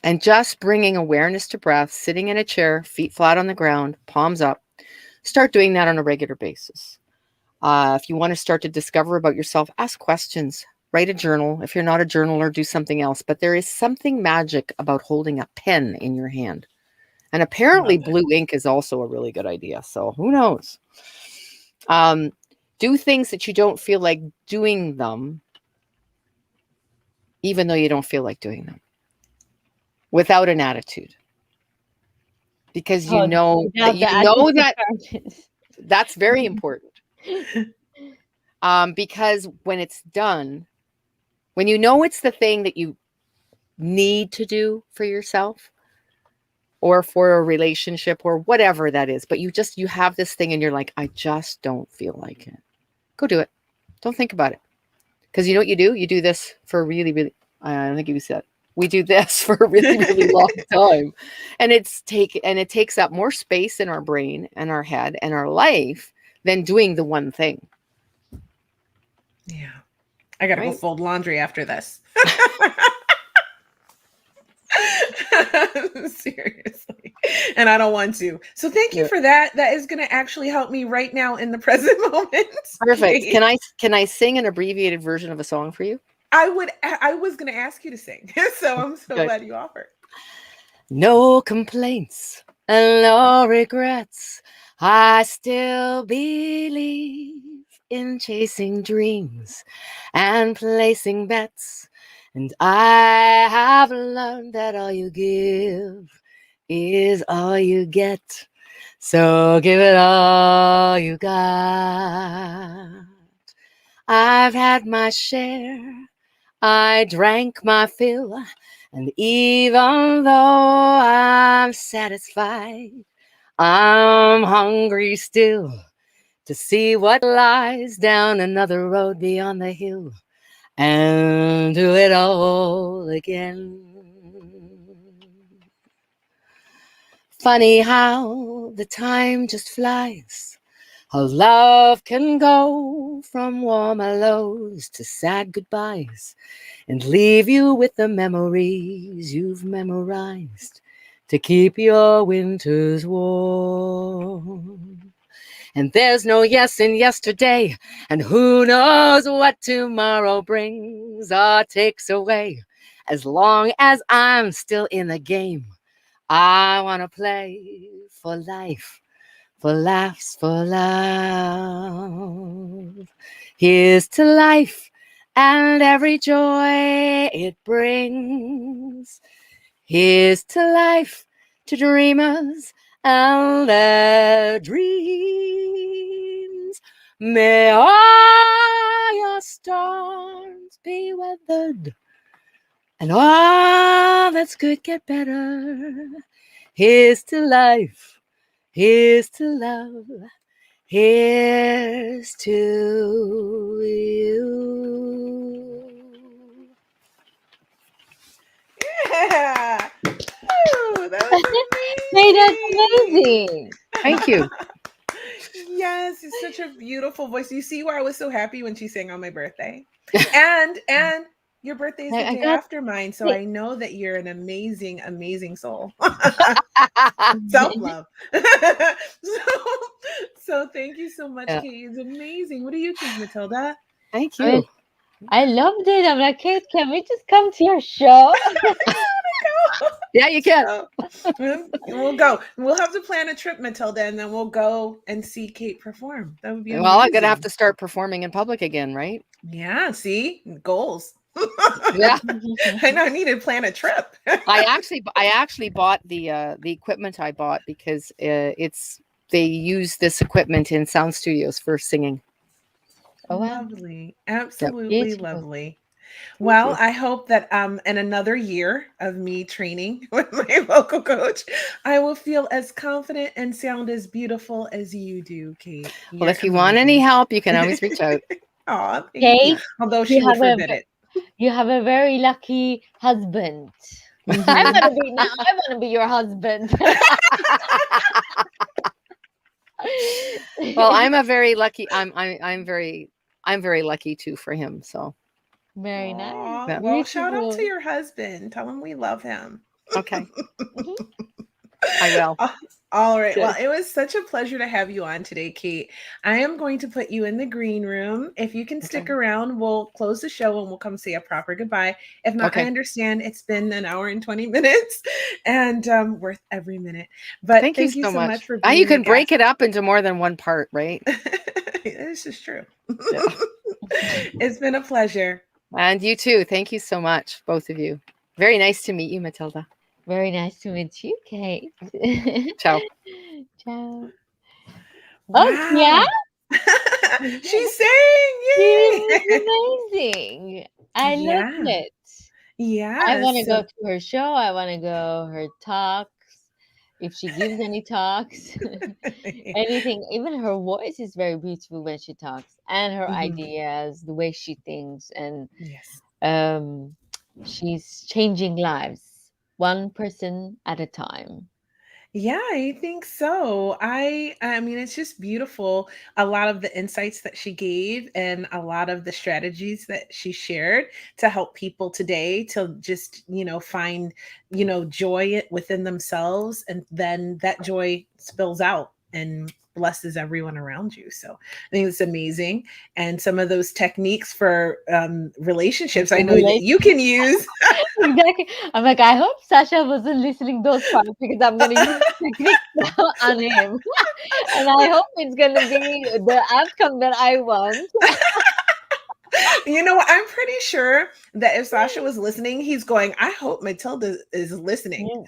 [SPEAKER 3] And just bringing awareness to breath, sitting in a chair, feet flat on the ground, palms up. Start doing that on a regular basis. If you want to start to discover about yourself, ask questions, write a journal. If you're not a journaler, do something else. But there is something magic about holding a pen in your hand. And apparently blue ink is also a really good idea. So who knows? Do things that you don't feel like doing them, even though you don't feel like doing them, without an attitude. Because you know that that's very important. Because when it's done, when you know it's the thing that you need to do for yourself or for a relationship or whatever that is, but you have this thing and you're like, I just don't feel like it. Go do it. Don't think about it. Because you know what you do? You do this for a really, really, I don't think you said, we do this for a really, really long time. And it takes up more space in our brain and our head and our life than doing the one thing.
[SPEAKER 1] Yeah. I got to go fold laundry after this. Seriously. And I don't want to. So thank you for that. That is going to actually help me right now in the present moment.
[SPEAKER 3] Perfect. Can I sing an abbreviated version of a song for you?
[SPEAKER 1] I was going to ask you to sing. So I'm so glad you offered.
[SPEAKER 3] No complaints and no regrets. I still believe in chasing dreams and placing bets. And I have learned that all you give is all you get. So give it all you got. I've had my share. I drank my fill. And even though I'm satisfied, I'm hungry still to see what lies down another road beyond the hill and do it all again. Funny how the time just flies, how love can go from warm hellos to sad goodbyes and leave you with the memories you've memorized to keep your winters warm. And there's no yes in yesterday, and who knows what tomorrow brings or takes away. As long as I'm still in the game, I want to play for life, for laughs, for love. Here's to life and every joy it brings. Here's to life, to dreamers and their dreams. May all your storms be weathered and all that's good get better. Here's to life Here's to love. Here's to you.
[SPEAKER 1] Yeah. Woo, that was
[SPEAKER 2] Hey, that's
[SPEAKER 1] amazing.
[SPEAKER 2] amazing.
[SPEAKER 3] Thank you.
[SPEAKER 1] Yes, it's such a beautiful voice. You see why I was so happy when she sang on my birthday? And your birthday is the
[SPEAKER 2] I
[SPEAKER 1] day
[SPEAKER 2] got
[SPEAKER 1] after mine, so
[SPEAKER 2] sick.
[SPEAKER 1] I know that you're an amazing, amazing soul. Self-love. So thank you so much,
[SPEAKER 3] Yeah.
[SPEAKER 1] Kate. It's amazing. What do you think, Matilda?
[SPEAKER 3] Thank
[SPEAKER 2] I mean,
[SPEAKER 3] you.
[SPEAKER 2] I loved it. I'm like, Kate, can we just come to your show?
[SPEAKER 3] Yeah, you can.
[SPEAKER 1] So, we'll go. We'll have to plan a trip, Matilda, and then we'll go and see Kate perform. That would be
[SPEAKER 3] Well, I'm gonna have
[SPEAKER 1] amazing.
[SPEAKER 3] to start performing in public again, right?
[SPEAKER 1] Yeah, see? Goals.
[SPEAKER 3] Yeah.
[SPEAKER 1] I know I need to plan a trip.
[SPEAKER 3] I actually bought the equipment I bought because they use this equipment in sound studios for singing.
[SPEAKER 2] Oh, wow.
[SPEAKER 1] Lovely. Absolutely
[SPEAKER 2] Beautiful.
[SPEAKER 1] lovely.
[SPEAKER 3] Thank
[SPEAKER 1] Well,
[SPEAKER 3] you.
[SPEAKER 1] I hope that in another year of me training with my vocal coach, I will feel as confident and sound as beautiful as you do, Kate.
[SPEAKER 3] Well,
[SPEAKER 1] You're
[SPEAKER 3] if you want any
[SPEAKER 1] amazing.
[SPEAKER 3] help, you can always reach out.
[SPEAKER 1] Aw, thank you.
[SPEAKER 2] Kate,
[SPEAKER 1] Although she
[SPEAKER 2] you
[SPEAKER 1] would
[SPEAKER 2] have a
[SPEAKER 1] forbid it.
[SPEAKER 2] you have a very lucky husband.
[SPEAKER 1] Mhm.
[SPEAKER 2] I wanna be your husband.
[SPEAKER 3] Well, I'm very lucky too for him. So
[SPEAKER 2] Very nice.
[SPEAKER 1] Aw,
[SPEAKER 3] Yeah.
[SPEAKER 1] well, shout out to
[SPEAKER 2] Beautiful.
[SPEAKER 1] your husband. Tell him we love him.
[SPEAKER 3] okay,
[SPEAKER 2] Mhm.
[SPEAKER 3] I will.
[SPEAKER 1] All right. Well,
[SPEAKER 2] Good.
[SPEAKER 1] it was such a pleasure to have you on today, Kate. I am going to put you in the green room. If you can stick
[SPEAKER 3] Okay.
[SPEAKER 1] around, we'll close the show and we'll come say a proper goodbye. If not, I
[SPEAKER 3] Okay.
[SPEAKER 1] understand it's been an hour and 20 minutes and worth every minute. But
[SPEAKER 3] Thank you
[SPEAKER 1] thank you
[SPEAKER 3] so
[SPEAKER 1] so
[SPEAKER 3] much.
[SPEAKER 1] much for
[SPEAKER 3] You
[SPEAKER 1] being a
[SPEAKER 3] can break
[SPEAKER 1] guest.
[SPEAKER 3] it up into more than one part, right?
[SPEAKER 1] This is true.
[SPEAKER 3] Yeah.
[SPEAKER 1] It's been a pleasure.
[SPEAKER 3] And you too. Thank you so much, both of you. Very nice to meet you, Matilda.
[SPEAKER 2] Very nice to meet you, Kate.
[SPEAKER 3] Ciao.
[SPEAKER 2] Ciao. Oh, yeah?
[SPEAKER 1] Wow. She's saying,
[SPEAKER 2] She
[SPEAKER 1] yay.
[SPEAKER 2] was amazing. I loved
[SPEAKER 1] Yeah.
[SPEAKER 2] it. I want to
[SPEAKER 1] Yes.
[SPEAKER 2] go to her show. I want to go her talks. If she gives any talks, anything, even her voice is very beautiful when she talks, and her
[SPEAKER 1] Mhm.
[SPEAKER 2] ideas, the way she thinks, and
[SPEAKER 1] Yes.
[SPEAKER 2] um, she's changing lives one person at a time.
[SPEAKER 1] Yeah, I think so. I mean it's just beautiful a lot of the insights that she gave and a lot of the strategies that she shared to help people today to just, find, joy within themselves and then that joy spills out and blesses everyone around you. So I think it's amazing. And some of those techniques for relationships I know that you can use.
[SPEAKER 2] Exactly. I'm like, I hope Sasha wasn't listening those parts because I'm gonna use techniques now on him, and I hope it's gonna be the outcome that I want.
[SPEAKER 1] You know what? I'm pretty sure that if Sasha was listening, he's going, I hope Matilda is listening.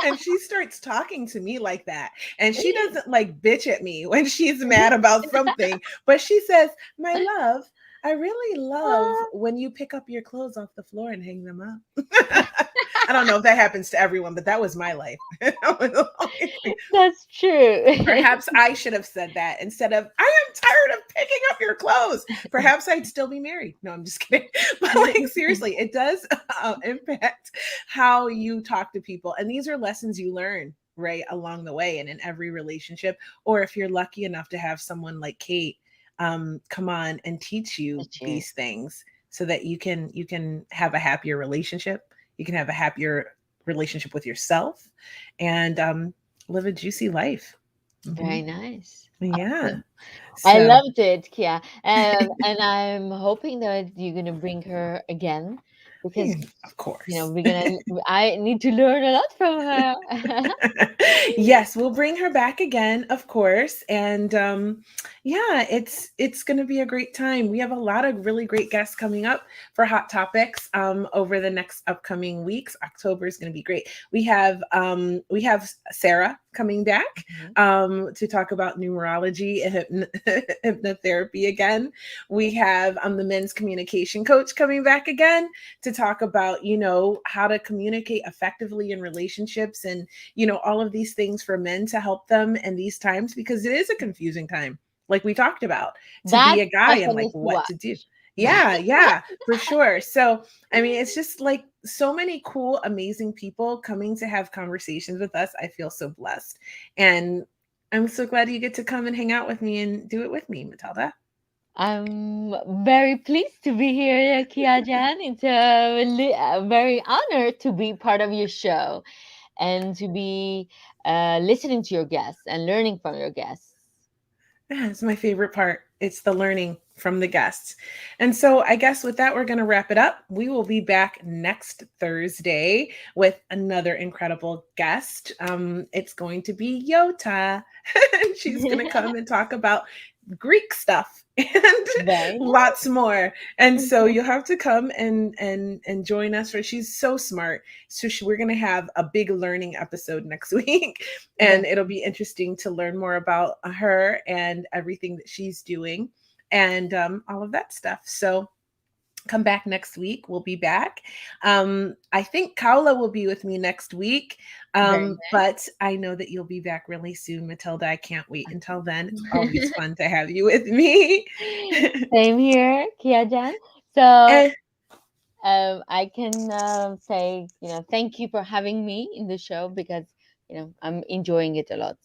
[SPEAKER 1] And she starts talking to me like that. And she doesn't like bitch at me when she's mad about something, but she says, my love, I really love when you pick up your clothes off the floor and hang them up. I don't know if that happens to everyone, but that was my life.
[SPEAKER 2] That's true.
[SPEAKER 1] Perhaps I should have said that instead of, I am tired of picking up your clothes. Perhaps I'd still be married. No, I'm just kidding. But like, seriously, it does impact how you talk to people. And these are lessons you learn right along the way and in every relationship. Or if you're lucky enough to have someone like Kate come on and teach you
[SPEAKER 2] That's true.
[SPEAKER 1] these things so that you can have a happier relationship. You can have a happier relationship with yourself and live a juicy life.
[SPEAKER 2] Very nice.
[SPEAKER 1] Yeah.
[SPEAKER 2] Awesome. I
[SPEAKER 1] So,
[SPEAKER 2] loved it, Kia. And I'm hoping that you're gonna bring her again because
[SPEAKER 1] of course.
[SPEAKER 2] I need to learn a lot from her.
[SPEAKER 1] Yes, we'll bring her back again, of course. And yeah, it's going to be a great time. We have a lot of really great guests coming up for Hot Topics over the next upcoming weeks. October is going to be great. We have Sarah coming back
[SPEAKER 2] Mhm.
[SPEAKER 1] to talk about numerology and hypnotherapy again. We have the men's communication coach coming back again to talk about, how to communicate effectively in relationships and, all of these things for men to help them in these times, because it is a confusing time, like we talked about, to
[SPEAKER 2] That
[SPEAKER 1] be a guy and
[SPEAKER 2] session
[SPEAKER 1] like
[SPEAKER 2] is to
[SPEAKER 1] what to do.
[SPEAKER 2] watch.
[SPEAKER 1] Yeah, for sure. So, I mean, it's just like so many cool, amazing people coming to have conversations with us. I feel so blessed. And I'm so glad you get to come and hang out with me and do it with me, Matilda.
[SPEAKER 2] I'm very pleased to be here, Kiajan. It's a very honor to be part of your show and to be listening to your guests and learning from your guests.
[SPEAKER 1] Yeah, it's my favorite part. It's the learning from the guests. And so I guess with that, we're going to wrap it up. We will be back next Thursday with another incredible guest. It's going to be Yota. And she's going to come and talk about Greek stuff and
[SPEAKER 2] Very
[SPEAKER 1] lots more. And so
[SPEAKER 2] nice.
[SPEAKER 1] you'll have to come and join us. For she's so smart. So we're going to have a big learning episode next week, and it'll be interesting to learn more about her and everything that she's doing and all of that stuff. So come back next week. We'll be back. I think Kaula will be with me next week.
[SPEAKER 2] Very
[SPEAKER 1] But I know that you'll be back really soon, Matilda. I can't wait until then. It's always
[SPEAKER 2] nice.
[SPEAKER 1] fun to have you with me.
[SPEAKER 2] Same here, Kiajan. So
[SPEAKER 1] And
[SPEAKER 2] I can say, thank you for having me in the show because, I'm enjoying it a lot.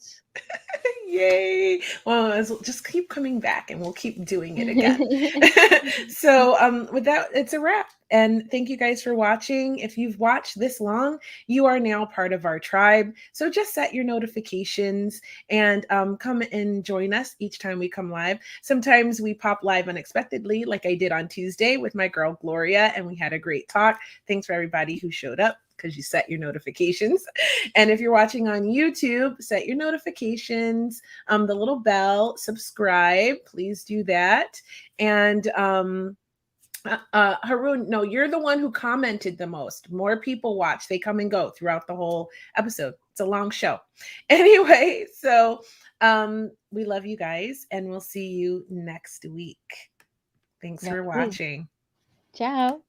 [SPEAKER 1] yay. Well, just keep coming back and we'll keep doing it again. So, with that, it's a wrap. And thank you guys for watching. If you've watched this long, you are now part of our tribe. So just set your notifications and come and join us each time we come live. Sometimes we pop live unexpectedly, like I did on Tuesday with my girl Gloria, and we had a great talk. Thanks for everybody who showed up because you set your notifications. And if you're watching on YouTube, set your notifications, the little bell, subscribe, please do that. And Haroon, no, you're the one who commented the most. More people watch. They come and go throughout the whole episode. It's a long show. Anyway, so we love you guys and we'll see you next week. Thanks for
[SPEAKER 2] Lovely.
[SPEAKER 1] watching.
[SPEAKER 2] Ciao.